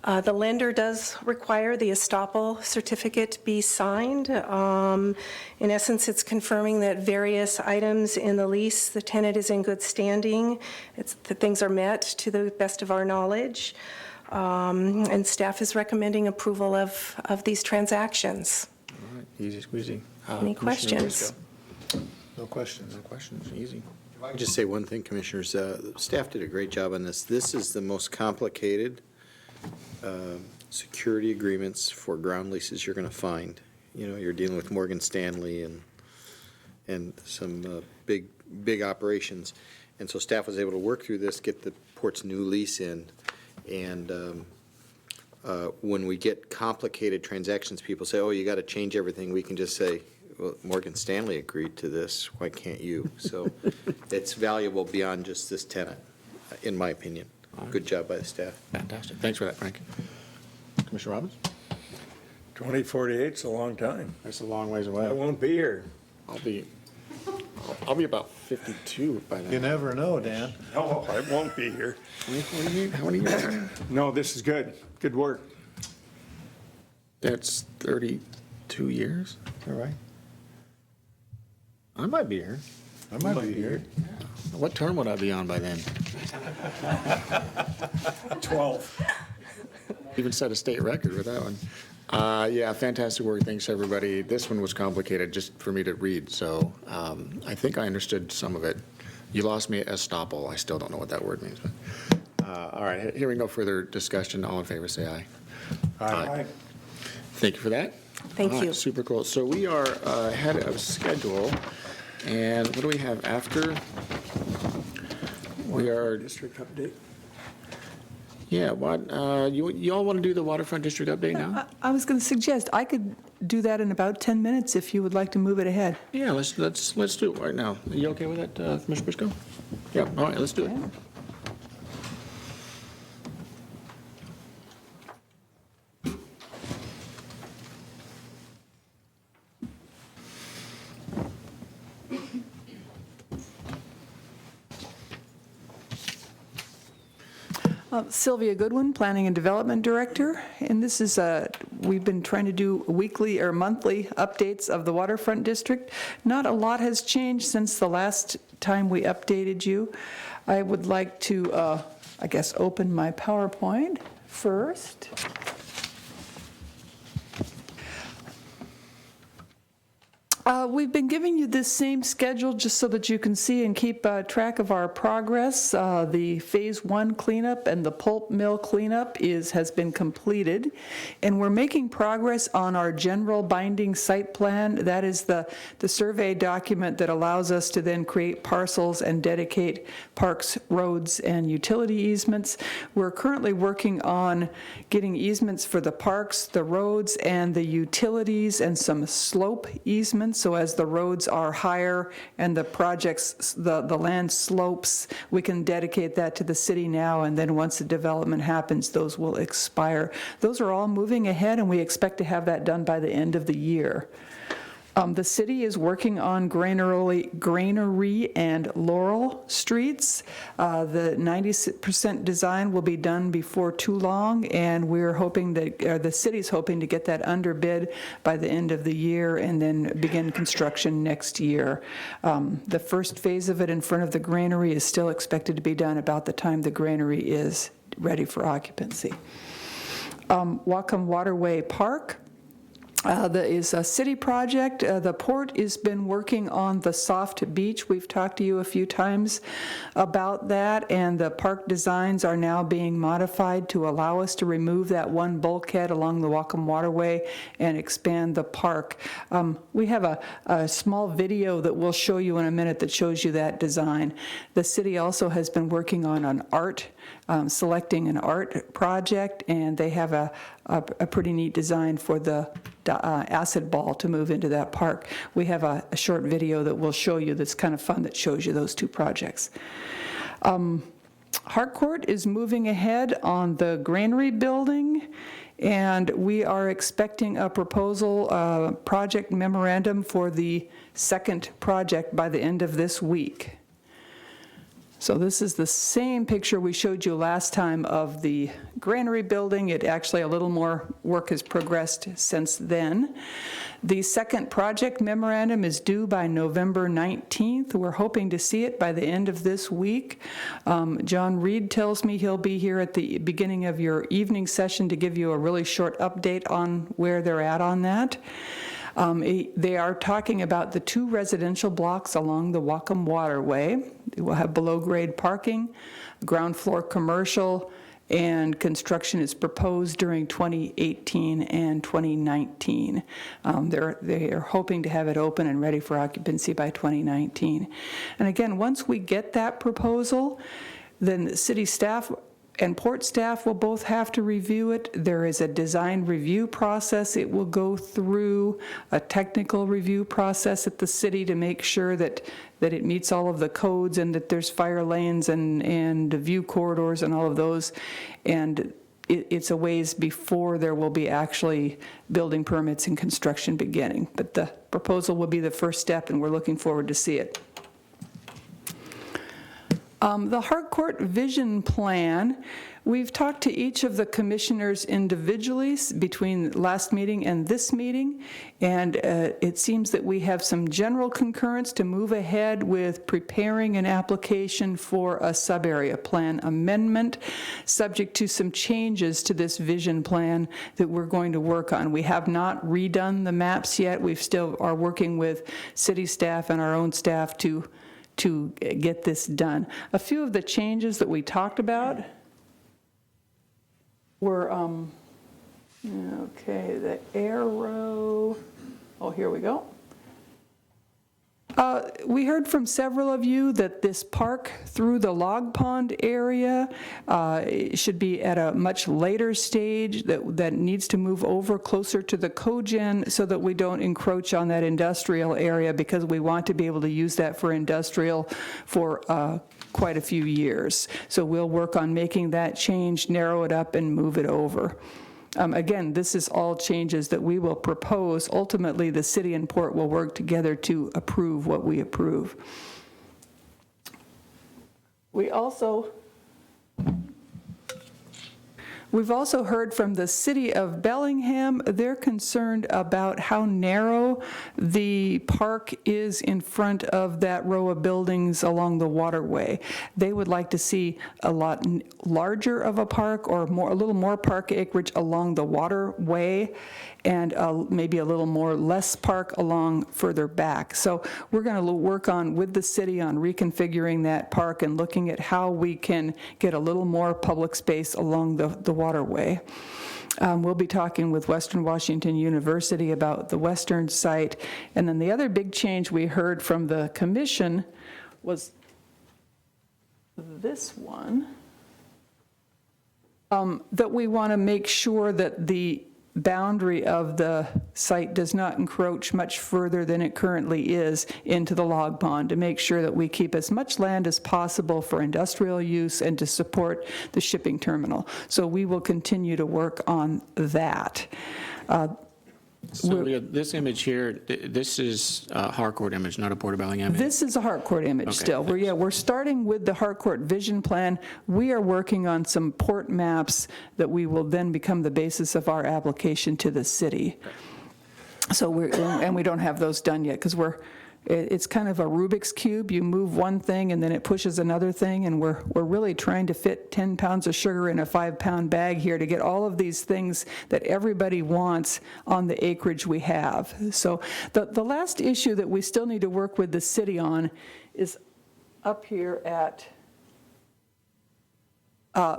The lender does require the estoppel certificate be signed. In essence, it's confirming that various items in the lease, the tenant is in good standing, that things are met to the best of our knowledge, and staff is recommending approval of these transactions. All right, easy squeezy. Any Commissioner questions? Briscoe? No questions. No questions, easy. If I can just say one thing, Commissioners, staff did a great job on this. This is the most complicated security agreements for ground leases you're going to find. You know, you're dealing with Morgan Stanley and some big operations. And so staff was able to work through this, get the port's new lease in. And when we get complicated transactions, people say, oh, you got to change everything. We can just say, well, Morgan Stanley agreed to this. Why can't you? So it's valuable beyond just this tenant, in my opinion. Good job by the staff. Fantastic. Thanks for that, Frank. Commissioner Robbins? 2048's a long time. That's a long ways away. I won't be here. I'll be about 52 by then. You never know, Dan. No, I won't be here. How many years? No, this is good. Good work. That's 32 years, is that right? I might be here. I might be here. What term would I be on by then? 12. Even set a state record with that one. Yeah, fantastic work. Thanks, everybody. This one was complicated just for me to read, so I think I understood some of it. You lost me at estoppel. I still don't know what that word means. But all right, hearing no further discussion, all in favor say aye. Aye. Thank you for that. Thank All right, you. super cool. So we are ahead of schedule, and what do we have after? We are, District update. yeah, what, you all want to do the waterfront district update now? I was going to suggest, I could do that in about 10 minutes if you would like to move it ahead. Yeah, let's do it right now. Are you okay with that, Commissioner Briscoe? Yeah, all right, let's do it. Sylvia Goodwin, Planning and Development Director, and this is we've been trying to do weekly or monthly updates of the waterfront district. Not a lot has changed since the last time we updated you. I would like to, I guess, open my PowerPoint first. We've been giving you this same schedule just so that you can see and keep track of our progress. The Phase 1 cleanup and the pulp mill cleanup has been completed, and we're making progress on our general binding site plan. That is the survey document that allows us to then create parcels and dedicate parks, roads, and utility easements. We're currently working on getting easements for the parks, the roads, and the utilities, and some slope easements. So as the roads are higher and the projects, the land slopes, we can dedicate that to the city now, and then once the development happens, those will expire. Those are all moving ahead, and we expect to have that done by the end of the year. The city is working on Granary and Laurel Streets. The 90% design will be done before too long, and we're hoping that, the city's hoping to get that under bid by the end of the year and then begin construction next year. The first phase of it in front of the Granary is still expected to be done about the time the Granary is ready for occupancy. Whatcom Waterway Park. That is a city project. The port has been working on the soft beach. We've talked to you a few times about that, and the park designs are now being modified to allow us to remove that one bulkhead along the Whatcom Waterway and expand the park. We have a small video that we'll show you in a minute that shows you that design. The city also has been working on an art, selecting an art project, and they have a pretty neat design for the acid ball to move into that park. We have a short video that we'll show you that's kind of fun that shows you those two projects. Harcourt is moving ahead on the Granary building, and we are expecting a proposal, project memorandum for the second project by the end of this week. So this is the same picture we showed you last time of the Granary building. It actually, a little more work has progressed since then. The second project memorandum is due by November 19th. We're hoping to see it by the end of this week. John Reed tells me he'll be here at the beginning of your evening session to give you a really short update on where they're at on that. They are talking about the 2 residential blocks along the Whatcom Waterway. They will have below-grade parking, ground floor commercial, and construction is proposed during 2018 and 2019. They are hoping to have it open and ready for occupancy by 2019. And again, once we get that proposal, then the city staff and port staff will both have to review it. There is a design review process. It will go through a technical review process at the city to make sure that it meets all of the codes and that there's fire lanes and view corridors and all of those. And it's a ways before there will be actually building permits and construction beginning. But the proposal will be the first step, and we're looking forward to see it. The Harcourt Vision Plan, we've talked to each of the commissioners individually between last meeting and this meeting, and it seems that we have some general concurrence to move ahead with preparing an application for a sub-area plan amendment, subject to some changes to this vision plan that we're going to work on. We have not redone the maps yet. We still are working with city staff and our own staff to get this done. A few of the changes that we talked about were, okay, the arrow, oh, here we go. We heard from several of you that this park through the log pond area should be at a much later stage, that needs to move over closer to the cogen so that we don't encroach on that industrial area, because we want to be able to use that for industrial for quite a few years. So we'll work on making that change, narrow it up, and move it over. Again, this is all changes that we will propose. Ultimately, the city and port will work together to approve what we approve. We've also heard from the city of Bellingham. They're concerned about how narrow the park is in front of that row of buildings along the waterway. They would like to see a lot larger of a park, or a little more park acreage along the waterway, and maybe a little more less park along further back. So we're going to work on with the city on reconfiguring that park and looking at how we can get a little more public space along the waterway. We'll be talking with Western Washington University about the western site. And then the other big change we heard from the commission was this one, that we want to make sure that the boundary of the site does not encroach much further than it currently is into the log pond, to make sure that we keep as much land as possible for industrial use and to support the shipping terminal. So we will continue to work on that. So Leah, this image here, this is a Harcourt image, not a Port of Bellingham image? This is a Harcourt image Okay, still. We're starting with the Harcourt Vision Plan. We are working on some port maps that we will then become the basis of our application to the city. So and we don't have those done yet because it's kind of a Rubik's Cube. You move one thing and then it pushes another thing, and we're really trying to fit 10 pounds of sugar in a 5-pound bag here to get all of these things that everybody wants on the acreage we have. So the last issue that we still need to work with the city on is up here at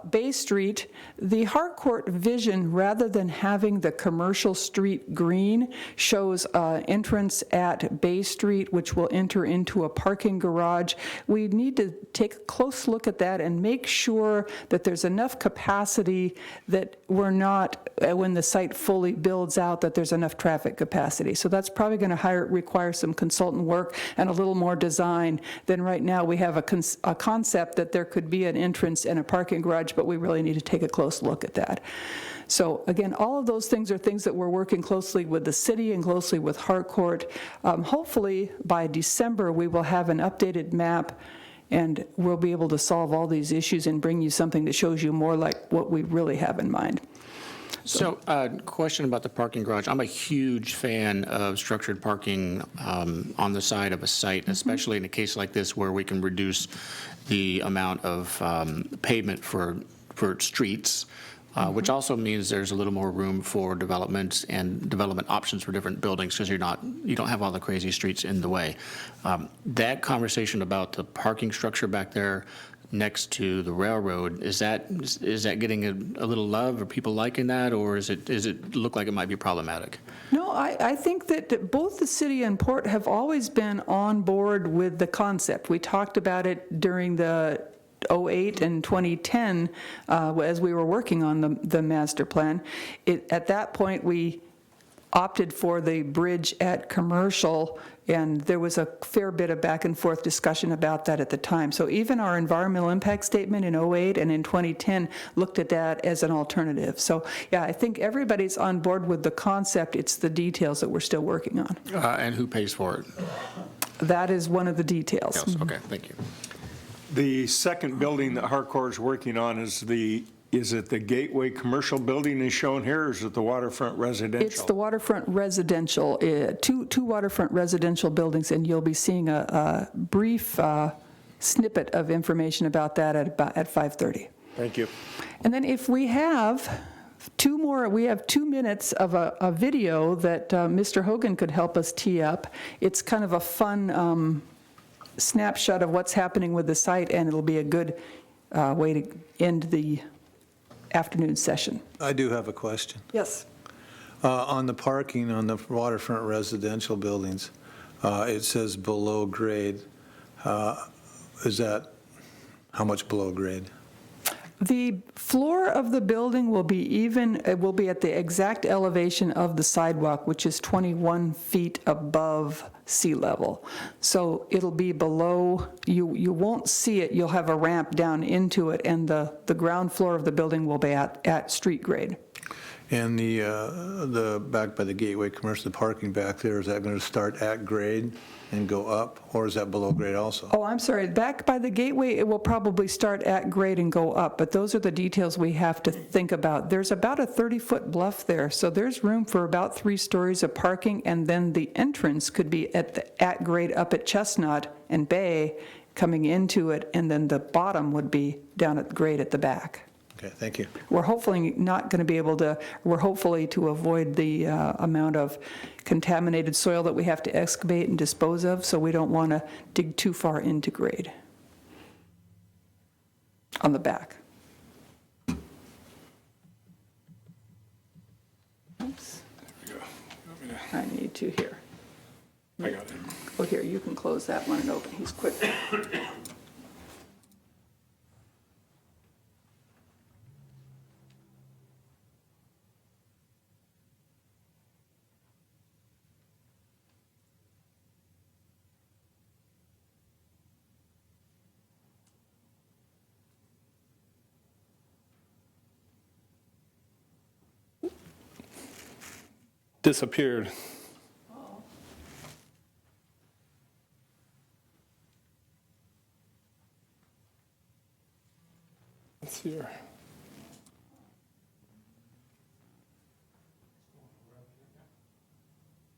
Bay Street. The Harcourt Vision, rather than having the commercial street green, shows entrance at Bay Street, which will enter into a parking garage. We need to take a close look at that and make sure that there's enough capacity that we're not, when the site fully builds out, that there's enough traffic capacity. So that's probably going to require some consultant work and a little more design than right now. We have a concept that there could be an entrance and a parking garage, but we really need to take a close look at that. So again, all of those things are things that we're working closely with the city and closely with Harcourt. Hopefully by December we will have an updated map and we'll be able to solve all these issues and bring you something that shows you more like what we really have in mind. So, question about the parking garage. I'm a huge fan of structured parking on the side of a site, especially in a case like this where we can reduce the amount of pavement for streets, which also means there's a little more room for development and development options for different buildings because you don't have all the crazy streets in the way. That conversation about the parking structure back there next to the railroad, is that getting a little love? Are people liking that, or is it look like it might be problematic? No, I think that both the city and Port have always been on board with the concept. We talked about it during the 2008 and 2010 as we were working on the master plan. At that point, we opted for the bridge at Commercial, and there was a fair bit of back and forth discussion about that at the time. So even our environmental impact statement in 2008 and in 2010 looked at that as an alternative. So yeah, I think everybody's on board with the concept. It's the details that we're still working on. And who pays for it? That is one of the details. Yes, okay, thank you. The second building that Harcourt is working on is it the Gateway Commercial Building is shown here, or is it the Waterfront Residential? It's the Waterfront Residential, two Waterfront Residential buildings, and you'll be seeing a brief snippet of information about that at 5:30. Thank you. And then if we have we have 2 minutes of a video that Mr. Hogan could help us tee up. It's kind of a fun snapshot of what's happening with the site, and it'll be a good way to end the afternoon session. I do have a question. Yes. On the parking on the waterfront residential buildings, it says below grade. Is that how much below grade? The floor of the building will be at the exact elevation of the sidewalk, which is 21 feet above sea level. So it'll be below, you won't see it, you'll have a ramp down into it, and the ground floor of the building will be at street grade. And the back by the Gateway Commercial, the parking back there, is that going to start at grade and go up, or is that below grade also? Oh, I'm sorry, back by the Gateway, it will probably start at grade and go up, but those are the details we have to think about. There's about a 30-foot bluff there, so there's room for about 3 stories of parking, and then the entrance could be at grade up at Chestnut and Bay coming into it, and then the bottom would be down at grade at the back. Okay, thank you. We're hopefully not going to be able to, we're hopefully to avoid the amount of contaminated soil that we have to excavate and dispose of, so we don't want to dig too far into grade on the back. Oops. I need to here. I got it. Oh, here, you can close that one and open. He's quick. disappeared. Let's see here.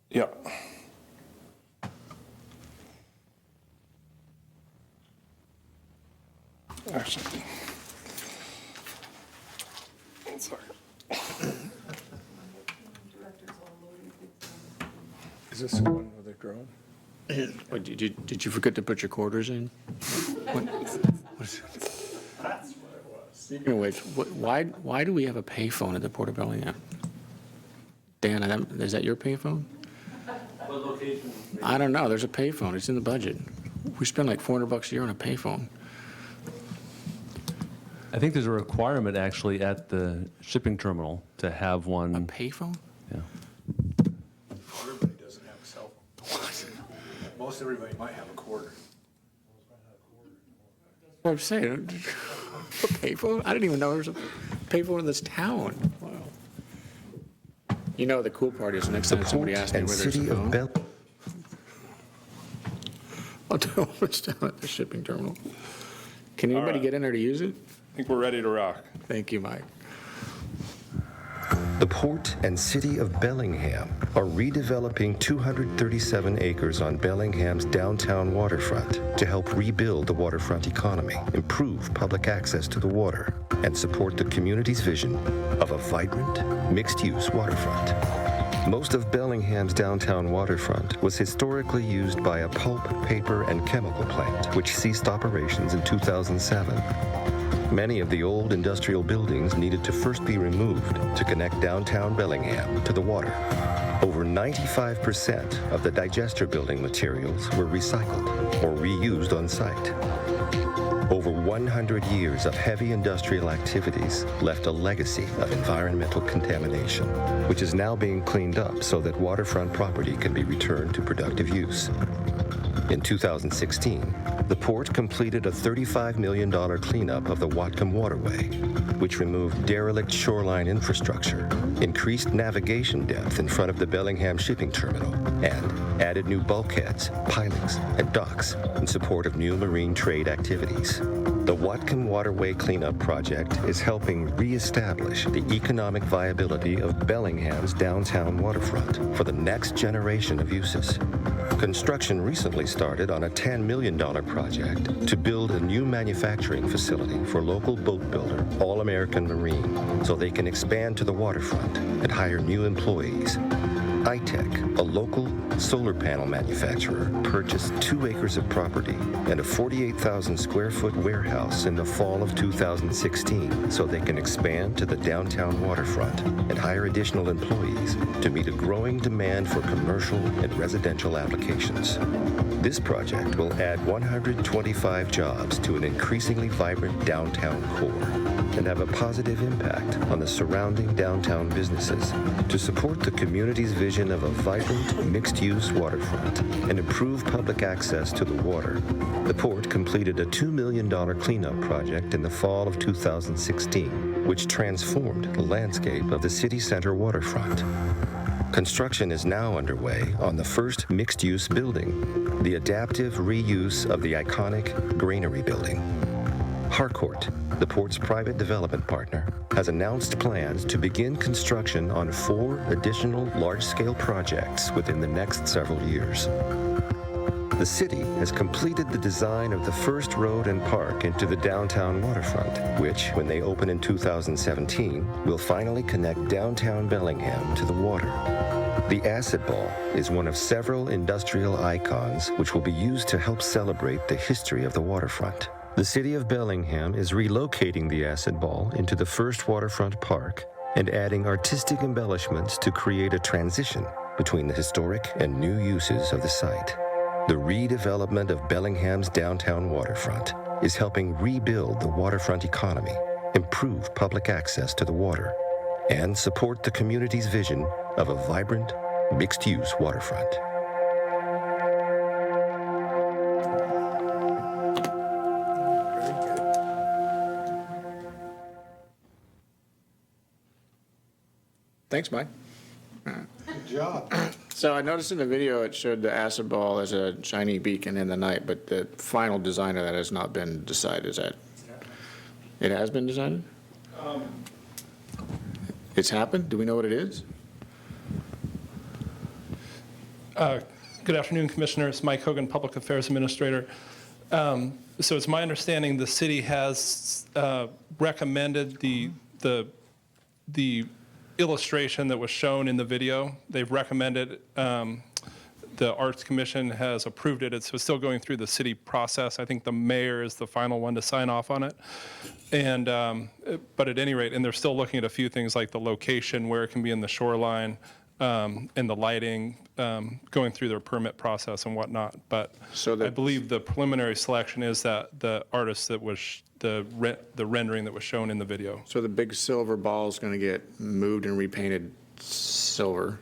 Yeah. Actually, sorry. Is this the one with the drone? What, did you forget to put your quarters in? Speaking of which, why do we have a payphone at the Port of Bellingham? Dan, is that your payphone? What location? I don't know. There's a payphone. It's in the budget. We spend like $400 a year on a payphone. I think there's a requirement actually at the shipping terminal to have one. A payphone? Yeah. Everybody doesn't have a cell phone. Most everybody might have a quarter. What I'm saying, a payphone? I didn't even know there was a payphone in this town. Wow. You know, the cool part is next time somebody asks me where there's a phone, I'll tell them it's down at the shipping terminal. Can anybody right. get in there to use it? I think we're ready to rock. Thank you, Mike. The Port and City of Bellingham are redeveloping 237 acres on Bellingham's downtown waterfront to help rebuild the waterfront economy, improve public access to the water, and support the community's vision of a vibrant, mixed-use waterfront. Most of Bellingham's downtown waterfront was historically used by a pulp, paper, and chemical plant, which ceased operations in 2007. Many of the old industrial buildings needed to first be removed to connect downtown Bellingham to the water. Over 95% of the digester building materials were recycled or reused on site. Over 100 years of heavy industrial activities left a legacy of environmental contamination, which is now being cleaned up so that waterfront property can be returned to productive use. In 2016, the port completed a $35 million cleanup of the Whatcom Waterway, which removed derelict shoreline infrastructure, increased navigation depth in front of the Bellingham shipping terminal, and added new bulkheads, pilings, and docks in support of new marine trade activities. The Whatcom Waterway Cleanup Project is helping reestablish the economic viability of Bellingham's downtown waterfront for the next generation of uses. Construction recently started on a $10 million project to build a new manufacturing facility for local boat builder All American Marine so they can expand to the waterfront and hire new employees. iTech, a local solar panel manufacturer, purchased 2 acres of property and a 48,000 square foot warehouse in the fall of 2016 so they can expand to the downtown waterfront and hire additional employees to meet a growing demand for commercial and residential applications. This project will add 125 jobs to an increasingly vibrant downtown core and have a positive impact on the surrounding downtown businesses to support the community's vision of a vibrant, mixed-use waterfront and improve public access to the water. The port completed a $2 million cleanup project in the fall of 2016, which transformed the landscape of the city center waterfront. Construction is now underway on the first mixed-use building, the adaptive reuse of the iconic Granary Building. Harcourt, the port's private development partner, has announced plans to begin construction on 4 additional large-scale projects within the next several years. The city has completed the design of the first road and park into the downtown waterfront, which, when they open in 2017, will finally connect downtown Bellingham to the water. The acid ball is one of several industrial icons which will be used to help celebrate the history of the waterfront. The city of Bellingham is relocating the acid ball into the first waterfront park and adding artistic embellishments to create a transition between the historic and new uses of the site. The redevelopment of Bellingham's downtown waterfront is helping rebuild the waterfront economy, improve public access to the water, and support the community's vision of a vibrant, mixed-use waterfront. Thanks, Mike. Good job. So I noticed in the video, it showed the acid ball as a shiny beacon in the night, but the final design of that has not been decided. Is that? It has been decided? It's happened? Do we know what it is? Good afternoon, Commissioners. Mike Hogan, Public Affairs Administrator. So it's my understanding the city has recommended the illustration that was shown in the video. They've recommended, the Arts Commission has approved it. It's still going through the city process. I think the mayor is the final one to sign off on it. And, but at any rate, and they're still looking at a few things like the location, where it can be in the shoreline, and the lighting, going through their permit process and whatnot. But I believe the preliminary selection is that the artist that was, the rendering that was shown in the video. So the big silver ball is going to get moved and repainted silver.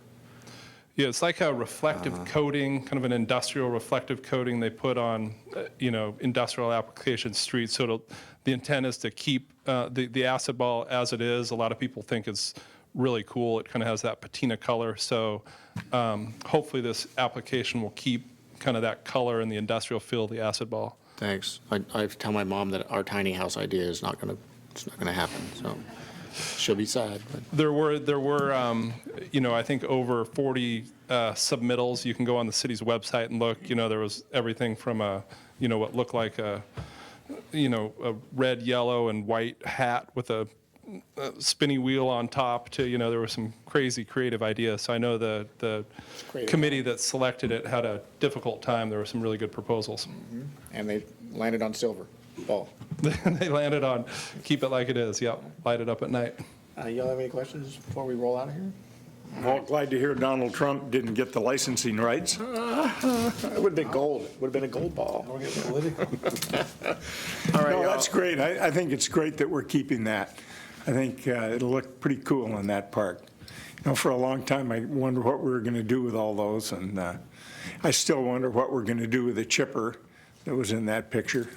Yeah, it's like a reflective coating, kind of an industrial reflective coating they put on, industrial application streets. So the intent is to keep the acid ball as it is. A lot of people think it's really cool. It kind of has that patina color. So hopefully this application will keep kind of that color and the industrial feel of the acid ball. Thanks. I tell my mom that our tiny house idea is not going to happen. So she'll be sad. But. There were, I think over 40 submittals. You can go on the city's website and look. There was everything from what looked like a red, yellow, and white hat with a spinny wheel on top to, there were some crazy creative ideas. So I know the committee that selected it had a difficult time. There were some really good proposals. Mm-hmm. And they landed on silver ball. They landed on keep it like it is. Yep. Light it up at night. Y'all have any questions before we roll out of here? Well, glad to hear Donald Trump didn't get the licensing rights. It would have been gold. It would have been a gold ball. Don't get political. All right, No, y'all. that's great. I think it's great that we're keeping that. I think it'll look pretty cool in that park. For a long time, I wondered what we were going to do with all those, and I still wonder what we're going to do with the chipper that was in that picture.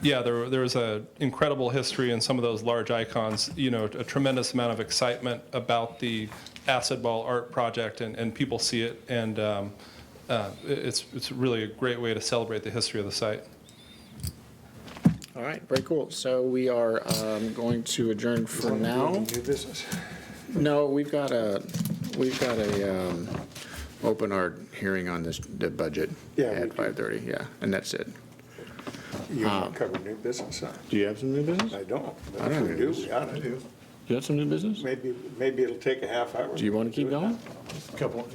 Yeah, there was an incredible history in some of those large icons, a tremendous amount of excitement about the acid ball art project, and people see it, and it's really a great way to celebrate the history of the site. All right, very cool. So we are going to adjourn for now. New business. No, we've got a open our hearing on the budget at 5:30. Yeah, and that's it. You want to cover new business, huh? Do you have some new business? I don't. I don't We have do. business. We ought to do. You have some new business? Maybe it'll take a half hour. Do you want to keep going? It's just a couple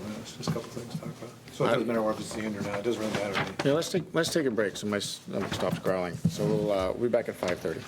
minutes, just a couple things to talk about. So it doesn't matter if it's the end or not, it doesn't really matter to me. Yeah, let's take a break so my stomach stops growling. So we'll be back at 5:30.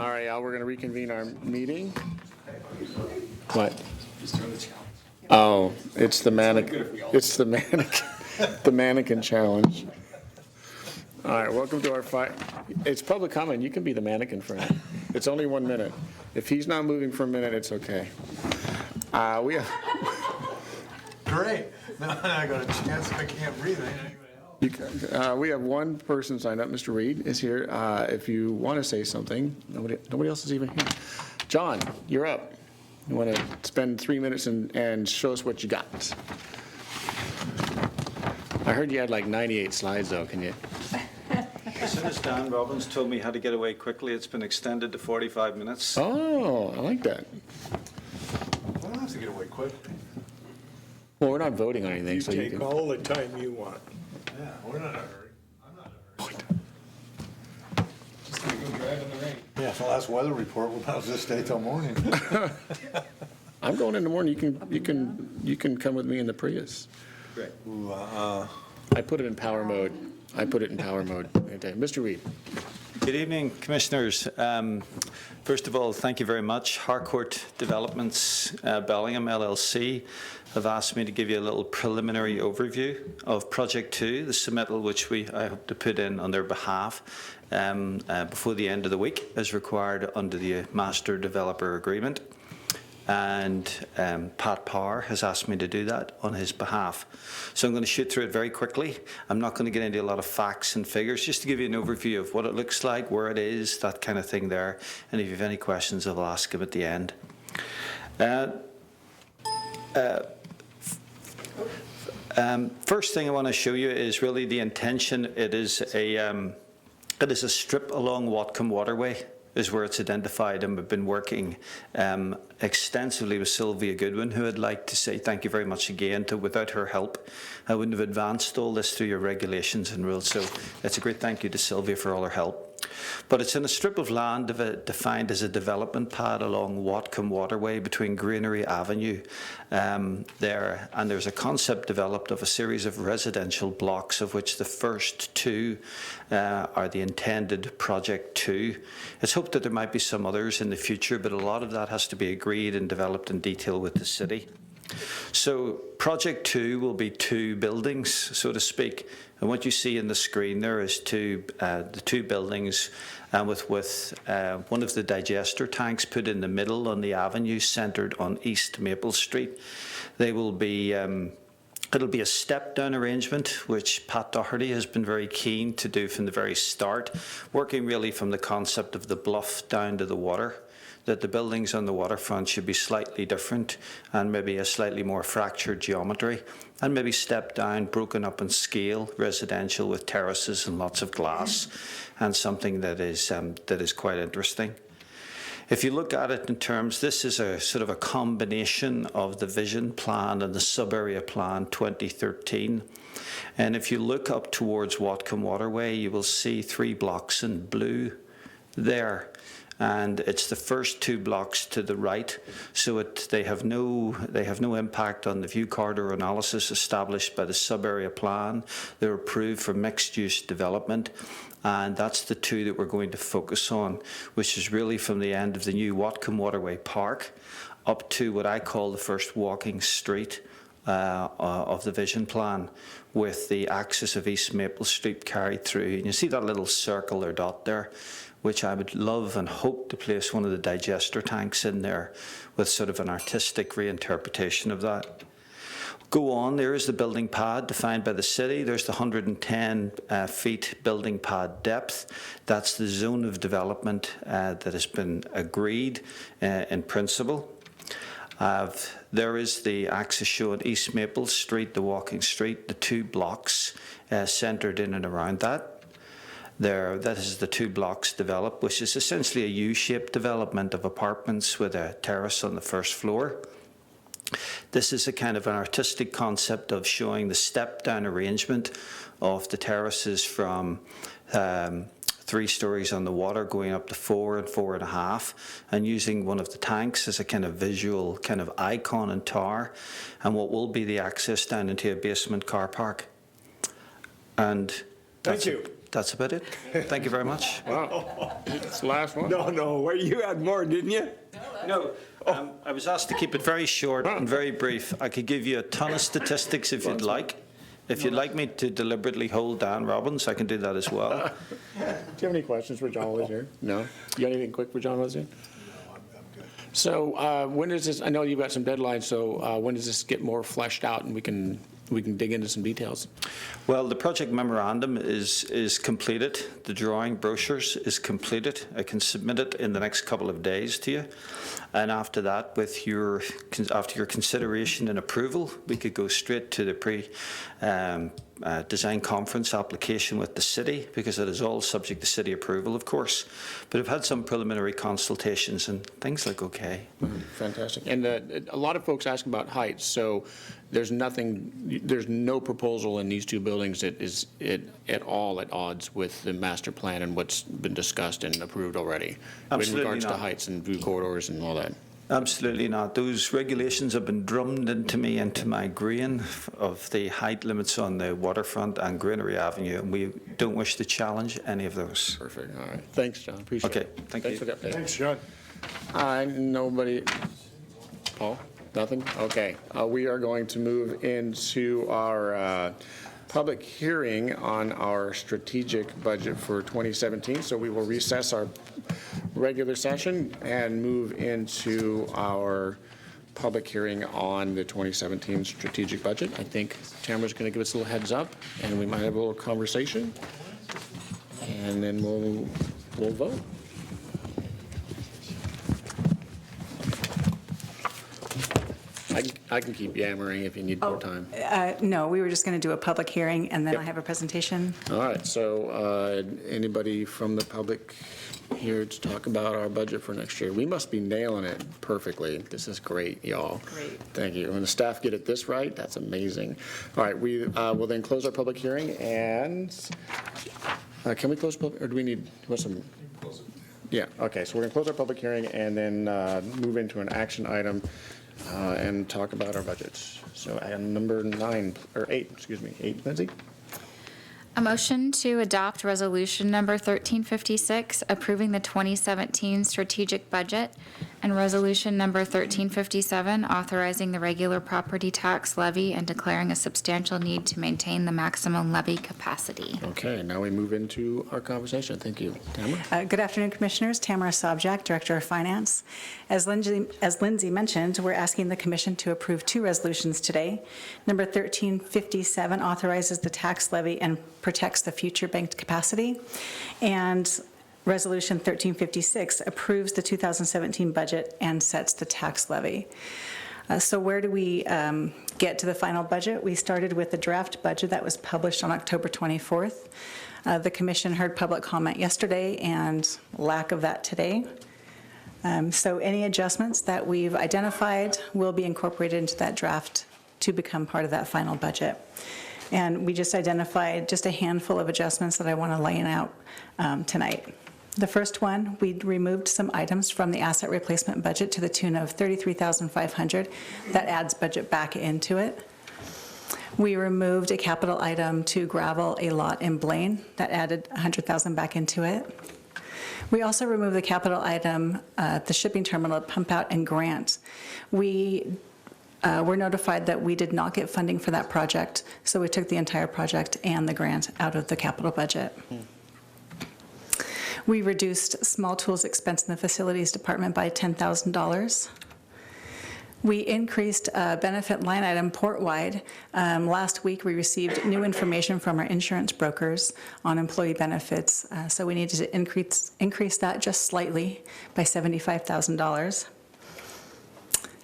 All right, we're going to reconvene our meeting. What? Oh, it's the mannequin challenge. All right, welcome to our fight. It's public comment. You can be the mannequin friend. It's only 1 minute. If he's not moving for a minute, it's okay. We have. Great. Now I got a chance if I can't breathe. We have one person signed up. Mr. Reed is here. If you want to say something, nobody else is even here. John, you're up. You want to spend 3 minutes and show us what you got? I heard you had like 98 slides, though. Can you? As soon as Dan Robbins told me how to get away quickly, it's been extended to 45 minutes. Oh, I like that. I don't have to get away quick. Well, we're not voting on anything, You so you take can. all the time you want. Yeah, we're not in a hurry. I'm not in a hurry. Just gonna go drive in the rain. Yeah, if the last weather report will not just stay till morning. I'm going in the morning. You can come with me in the Prius. Great. Ooh, I put it in power mode. Mr. Reed. Good evening, Commissioners. First of all, thank you very much. Harcourt Developments Bellingham LLC have asked me to give you a little preliminary overview of Project 2, the submittal which I hope to put in on their behalf before the end of the week as required under the Master Developer Agreement. And Pat Power has asked me to do that on his behalf. So I'm going to shoot through it very quickly. I'm not going to get into a lot of facts and figures, just to give you an overview of what it looks like, where it is, that kind of thing there. And if you have any questions, I'll ask them at the end. First thing I want to show you is really the intention. It is a strip along Whatcom Waterway is where it's identified, and we've been working extensively with Sylvia Goodwin, who I'd like to say thank you very much again. Without her help, I wouldn't have advanced all this through your regulations and rules. So it's a great thank you to Sylvia for all her help. But it's in a strip of land defined as a development pad along Whatcom Waterway between Greenery Avenue there. And there's a concept developed of a series of residential blocks, of which the first two are the intended Project 2. It's hoped that there might be some others in the future, but a lot of that has to be agreed and developed in detail with the city. So Project 2 will be 2 buildings, so to speak. And what you see in the screen there is the 2 buildings with one of the digester tanks put in the middle on the avenue centred on East Maple Street. They will be it'll be a step-down arrangement, which Pat Doherty has been very keen to do from the very start, working really from the concept of the bluff down to the water, that the buildings on the waterfront should be slightly different and maybe a slightly more fractured geometry, and maybe step down, broken up in scale, residential with terraces and lots of glass, and something that is quite interesting. If you look at it in terms, this is a sort of a combination of the vision plan and the sub-area plan 2013. And if you look up towards Whatcom Waterway, you will see 3 blocks in blue there. And it's the first 2 blocks to the right, so they have no impact on the view corridor analysis established by the sub-area plan. They're approved for mixed-use development, and that's the 2 that we're going to focus on, which is really from the end of the new Whatcom Waterway Park up to what I call the first walking street of the vision plan, with the axis of East Maple Street carried through. And you see that little circle or dot there, which I would love and hope to place one of the digester tanks in there with sort of an artistic reinterpretation of that. Go on, there is the building pad defined by the city. There's the 110 feet building pad depth. That's the zone of development that has been agreed in principle. There is the axis showing East Maple Street, the walking street, the 2 blocks centred in and around that. That is the 2 blocks developed, which is essentially a U-shaped development of apartments with a terrace on the first floor. This is a kind of an artistic concept of showing the step-down arrangement of the terraces from 3 stories on the water going up to 4 and 4.5, and using one of the tanks as a kind of visual kind of icon and tower, and what will be the access down into a basement car park. And Thank you. that's about it. Thank you very much. Wow, it's the last one. No, you had more, didn't you? No, I was asked to keep it very short and very brief. I could give you a ton of statistics if you'd like. If you'd like me to deliberately hold Dan Robbins, I can do that as well. Do you have any questions for John Wozniak? No? You got anything quick for John Wozniak? So when does this, I know you've got some deadlines, so when does this get more fleshed out and we can dig into some details? Well, the project memorandum is completed. The drawing brochures is completed. I can submit it in the next couple of days to you. And after that, after your consideration and approval, we could go straight to the design conference application with the city, because it is all subject to city approval, of course. But I've had some preliminary consultations and things look okay. Fantastic. And a lot of folks ask about heights, so there's no proposal in these two buildings that is at all at odds with the master plan and what's been discussed and approved already Absolutely in regards not. to heights and view corridors and all that. Absolutely not. Those regulations have been drummed into me, into my brain, of the height limits on the waterfront and Greenery Avenue, and we don't wish to challenge any of those. Perfect. All right. Thanks, John. Appreciate it. Okay. Thank you. Thanks for the update. Thanks, John. Nobody. Paul? Nothing? Okay. We are going to move into our public hearing on our strategic budget for 2017. So we will recess our regular session and move into our public hearing on the 2017 strategic budget. I think Tamara's going to give us a little heads up, and we might have a little conversation, and then we'll vote. I can keep yammering if you need more time. No, we were just going to do a public hearing, and then I have a presentation. All right, so anybody from the public here to talk about our budget for next year? We must be nailing it perfectly. This is great, y'all. Great. Thank you. When the staff get it this right, that's amazing. All right, we will then close our public hearing, and can we close, or do we need, what's some? Yeah, okay, so we're going to close our public hearing and then move into an action item and talk about our budgets. So number 8, Lindsay? A motion to adopt resolution number 1356, approving the 2017 strategic budget, and resolution number 1357, authorizing the regular property tax levy and declaring a substantial need to maintain the maximum levy capacity. Okay, now we move into our conversation. Thank you. Tamara? Good afternoon, Commissioners. Tamara Sobczak, Director of Finance. As Lindsay mentioned, we're asking the Commission to approve two resolutions today. Number 1357 authorizes the tax levy and protects the future banked capacity, and Resolution 1356 approves the 2017 budget and sets the tax levy. So where do we get to the final budget? We started with the draft budget that was published on October 24th. The Commission heard public comment yesterday and lack of that today. So any adjustments that we've identified will be incorporated into that draft to become part of that final budget. And we just identified just a handful of adjustments that I want to lay out tonight. The first one, we removed some items from the asset replacement budget to the tune of $33,500. That adds budget back into it. We removed a capital item to gravel a lot in Blaine. That added $100,000 back into it. We also removed the capital item, the shipping terminal pump out and grant. We were notified that we did not get funding for that project, so we took the entire project and the grant out of the capital budget. We reduced small tools expense in the facilities department by $10,000. We increased benefit line item port-wide. Last week, we received new information from our insurance brokers on employee benefits, so we needed to increase that just slightly by $75,000.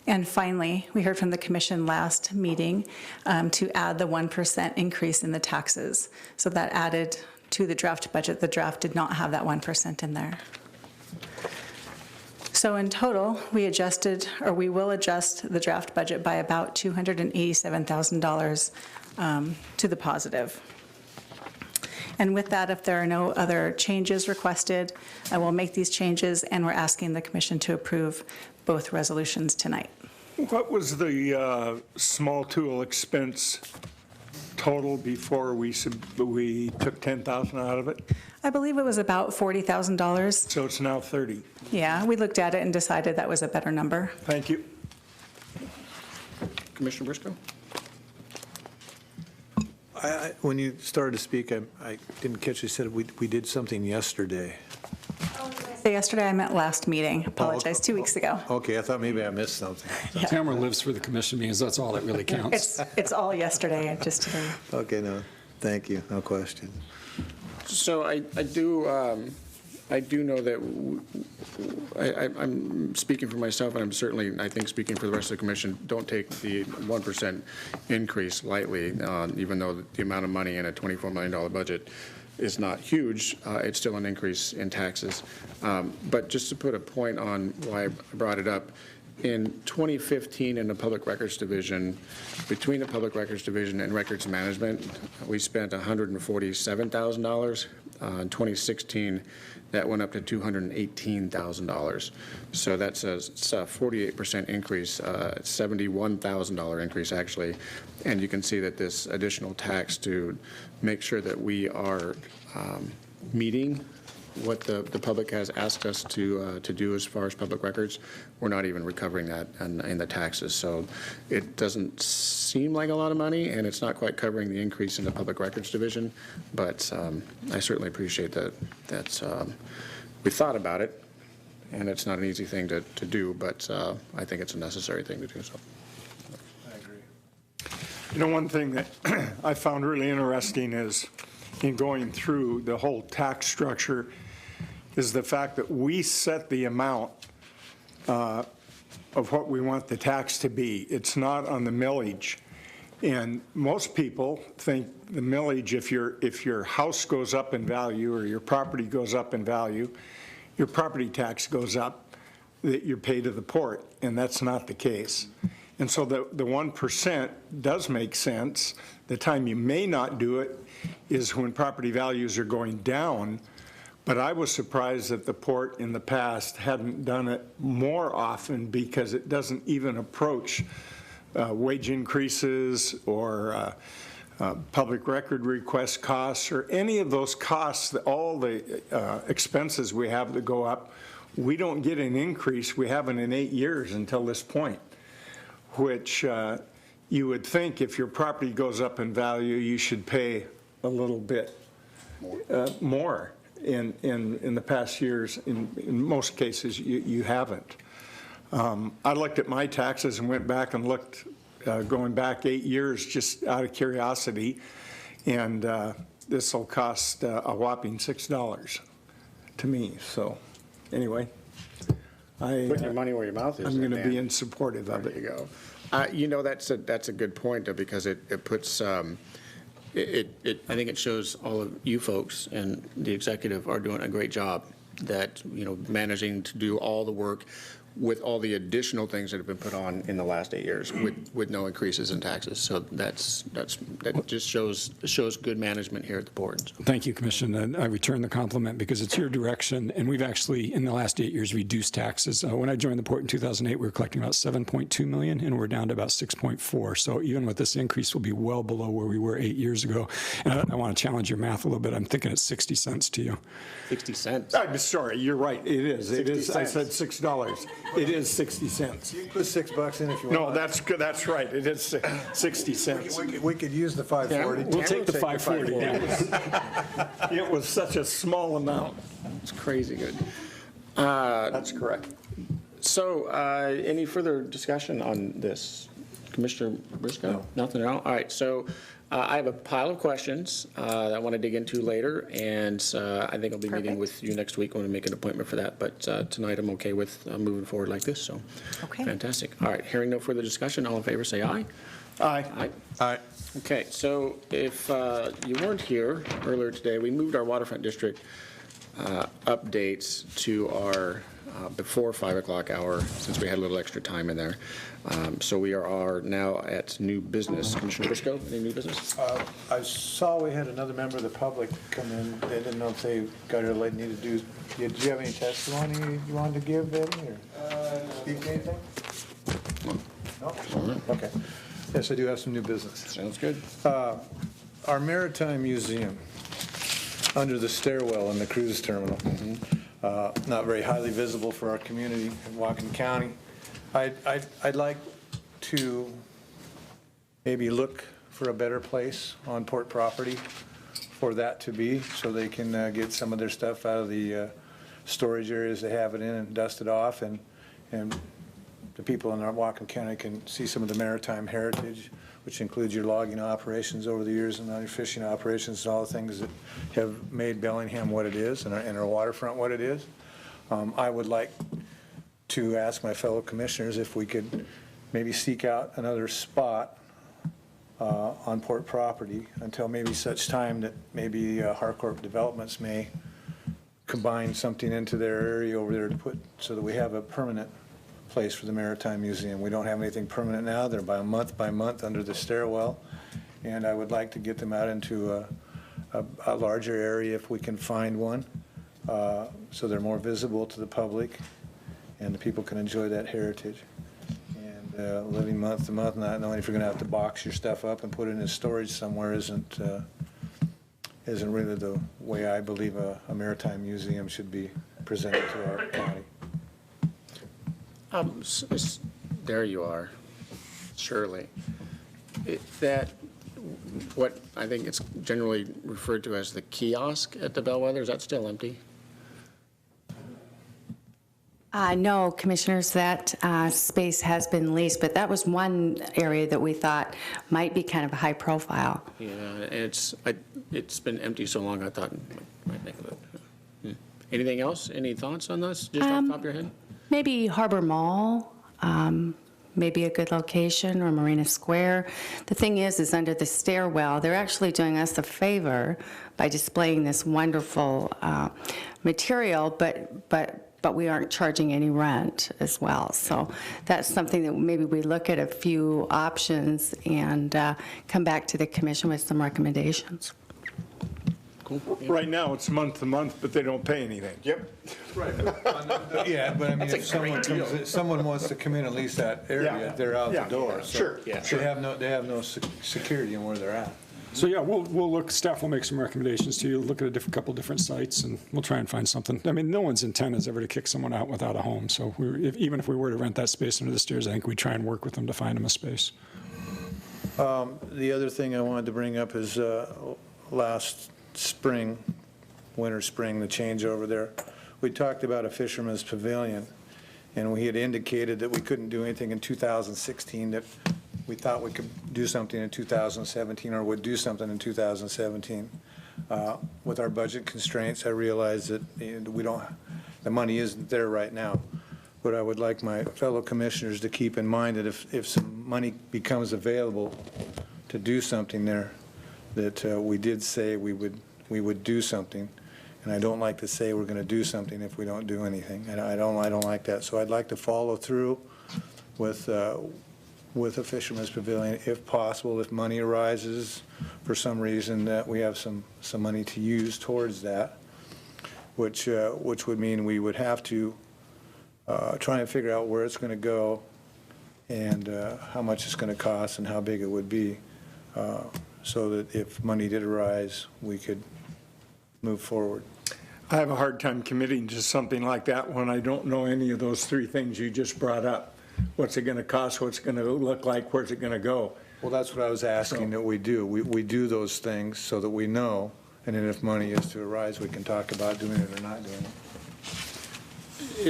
And finally, we heard from the Commission last meeting to add the 1% increase in the taxes. So that added to the draft budget. The draft did not have that 1% in there. So in total, we will adjust the draft budget by about $287,000 to the positive. And with that, if there are no other changes requested, I will make these changes, and we're asking the Commission to approve both resolutions tonight. What was the small tool expense total before we took 10,000 out of it? I believe it was about $40,000. So it's now 30. Yeah, we looked at it and decided that was a better number. Thank you. Commissioner Briscoe? When you started to speak, I didn't catch, you said we did something yesterday. So yesterday, I meant last meeting. Apologize, 2 weeks ago. Okay, I thought maybe I missed something. Tamara lives for the commission meetings, that's all that really counts. It's all yesterday, just today. Okay, no, thank you, no question. So I do know that I'm speaking for myself, and I'm certainly, I think, speaking for the rest of the commission, don't take the 1% increase lightly, even though the amount of money in a $24 million budget is not huge. It's still an increase in taxes. But just to put a point on why I brought it up, in 2015 in the Public Records Division, between the Public Records Division and Records Management, we spent $147,000. In 2016, that went up to $218,000. So that's a 48% increase, $71,000 increase actually. And you can see that this additional tax to make sure that we are meeting what the public has asked us to do as far as public records, we're not even recovering that in the taxes. So it doesn't seem like a lot of money, and it's not quite covering the increase in the Public Records Division, but I certainly appreciate that we thought about it, and it's not an easy thing to do, but I think it's a necessary thing to do so. I agree. You know, one thing that I found really interesting is in going through the whole tax structure is the fact that we set the amount of what we want the tax to be. It's not on the millage. And most people think the millage, if your house goes up in value or your property goes up in value, your property tax goes up, that you're paid to the port, and that's not the case. And so the 1% does make sense. The time you may not do it is when property values are going down. But I was surprised that the port in the past hadn't done it more often, because it doesn't even approach wage increases or public record request costs or any of those costs, all the expenses we have that go up. We don't get an increase. We haven't in 8 years until this point, which you would think if your property goes up in value, you should pay a little bit more. In the past years, in most cases, you haven't. I looked at my taxes and went back and looked, going back 8 years, just out of curiosity, and this will cost a whopping $6 to me. So, anyway, Putting your money where your mouth is. I'm going to Dan. be in supportive of it. There you go. You know, that's a good point, though, because it puts. I think it shows all of you folks and the executive are doing a great job, that, you know, managing to do all the work with all the additional things that have been put on in the last 8 years with no increases in taxes. So that just shows good management here at the board. So. Thank you, Commissioner. And I return the compliment because it's your direction. And we've actually, in the last 8 years, reduced taxes. When I joined the port in 2008, we were collecting about $7.2 million, and we're down to about $6.4. So even with this increase, we'll be well below where we were 8 years ago. And I want to challenge your math a little bit. I'm thinking it's 60 cents to you. 60 cents. I'm sorry, you're right. It is. It is. I cents. said $6. It is 60 cents. You can put $6 in if you want. No, that's good. That's right. It is 60 cents. We could use the 540. We'll take the 540. It was such a small amount. It's crazy good. That's correct. So, any further discussion on this? Commissioner Briscoe? No. Nothing at all? All right, so I have a pile of questions that I want to dig into later, and I think I'll be meeting with you next week when we make an appointment for that, but tonight I'm okay with moving forward like this, so. Okay. Fantastic. All right, hearing no further discussion, all in favor say aye. Aye. Aye. Aye. Okay, so if you weren't here earlier today, we moved our waterfront district updates to our before 5 o'clock hour, since we had a little extra time in there. So we are now at new business. Commissioner Briscoe, any new business? I saw we had another member of the public come in. They didn't know if they got here late, needed to do. Did you have any testimony you wanted to give, Eddie, or speak to anything? No? Okay. Yes, I do have some new business. Sounds good. our Maritime Museum, under the stairwell in the cruise terminal, not very highly visible for our community in Whatcom County. I'd like to maybe look for a better place on port property for that to be, so they can get some of their stuff out of the storage areas they have it in and dust it off, and the people in our Whatcom County can see some of the maritime heritage, which includes your logging operations over the years and your fishing operations and all the things that have made Bellingham what it is and our waterfront what it is. I would like to ask my fellow commissioners if we could maybe seek out another spot on port property until maybe such time that maybe Harcorp Developments may combine something into their area over there to put, so that we have a permanent place for the Maritime Museum. We don't have anything permanent now. They're by month under the stairwell. And I would like to get them out into a larger area if we can find one, so they're more visible to the public and the people can enjoy that heritage. And living month to month, not knowing if you're going to have to box your stuff up and put it in storage somewhere isn't really the way I believe a maritime museum should be presented to our county. There you are, Shirley. That, what I think it's generally referred to as the kiosk at the Bellwether, is that still empty? No, Commissioners, that space has been leased, but that was one area that we thought might be kind of a high profile. Yeah, it's been empty so long, I thought, might think of it. Anything else? Any thoughts on this, just off the top of your head? Maybe Harbor Mall, maybe a good location, or Marina Square. The thing is under the stairwell, they're actually doing us a favor by displaying this wonderful material, but we aren't charging any rent as well. So that's something that maybe we look at a few options and come back to the commission with some recommendations. Cool. Right now, it's month to month, but they don't pay anything. Yep. Right. Yeah, but I mean, if someone wants to come in and lease that area, they're out the door. So Sure. They have no security in where they're at. So yeah, we'll look, staff will make some recommendations to you, look at a couple different sites, and we'll try and find something. I mean, no one's intent is ever to kick someone out without a home, so even if we were to rent that space under the stairs, I think we'd try and work with them to find them a space. The other thing I wanted to bring up is last spring, winter, spring, the changeover there, we talked about a fisherman's pavilion, and we had indicated that we couldn't do anything in 2016, that we thought we could do something in 2017 or would do something in 2017. With our budget constraints, I realize that the money isn't there right now. But I would like my fellow commissioners to keep in mind that if some money becomes available to do something there, that we did say we would do something. And I don't like to say we're going to do something if we don't do anything. And I don't like that. So I'd like to follow through with a fisherman's pavilion, if possible, if money arises for some reason that we have some money to use towards that, which would mean we would have to try and figure out where it's going to go and how much it's going to cost and how big it would be, so that if money did arise, we could move forward. I have a hard time committing to something like that when I don't know any of those three things you just brought up. What's it going to cost? What's it going to look like? Where's it going to go? Well, that's what I was asking that we do. We do those things so that we know, and then if money is to arise, we can talk about doing it or not doing it.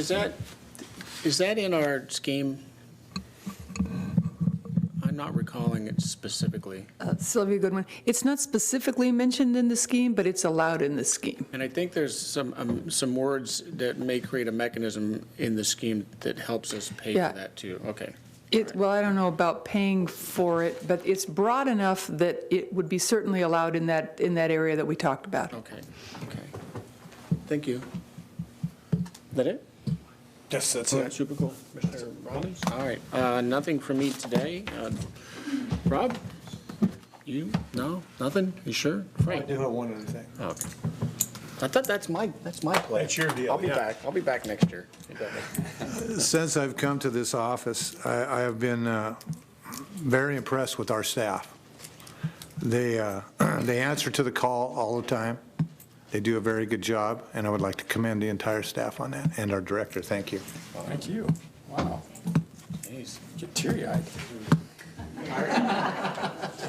Is that in our scheme? I'm not recalling it specifically. Sylvia Goodwin, it's not specifically mentioned in the scheme, but it's allowed in the scheme. And I think there's some words that may create a mechanism in the scheme that helps us pay Yeah. for that too. Okay. Well, I don't know about paying for it, but it's broad enough that it would be certainly allowed in that area that we talked about. Okay. Thank you. Is that it? Yes, that's All it. right, super cool. Mr. Rollins? All right, nothing from me today. Rob? You? No? Nothing? You sure? Frank? I do have one other thing. Okay. I thought that's my play. That's your deal, I'll be yeah. back. I'll be back next year. Since I've come to this office, I have been very impressed with our staff. They answer to the call all the time. They do a very good job, and I would like to commend the entire staff on that, and our director. Thank you. Thank you. Wow. Jeez, get teary-eyed.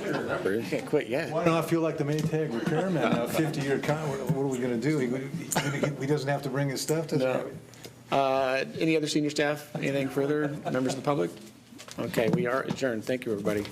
Remember, you can't quit yet. Why not feel like the Maytag repairman, a 50-year what are we going to do? He doesn't have to bring his stuff to No. Any other senior staff? Anything further? Members of the public? Okay, we are adjourned. Thank you, everybody.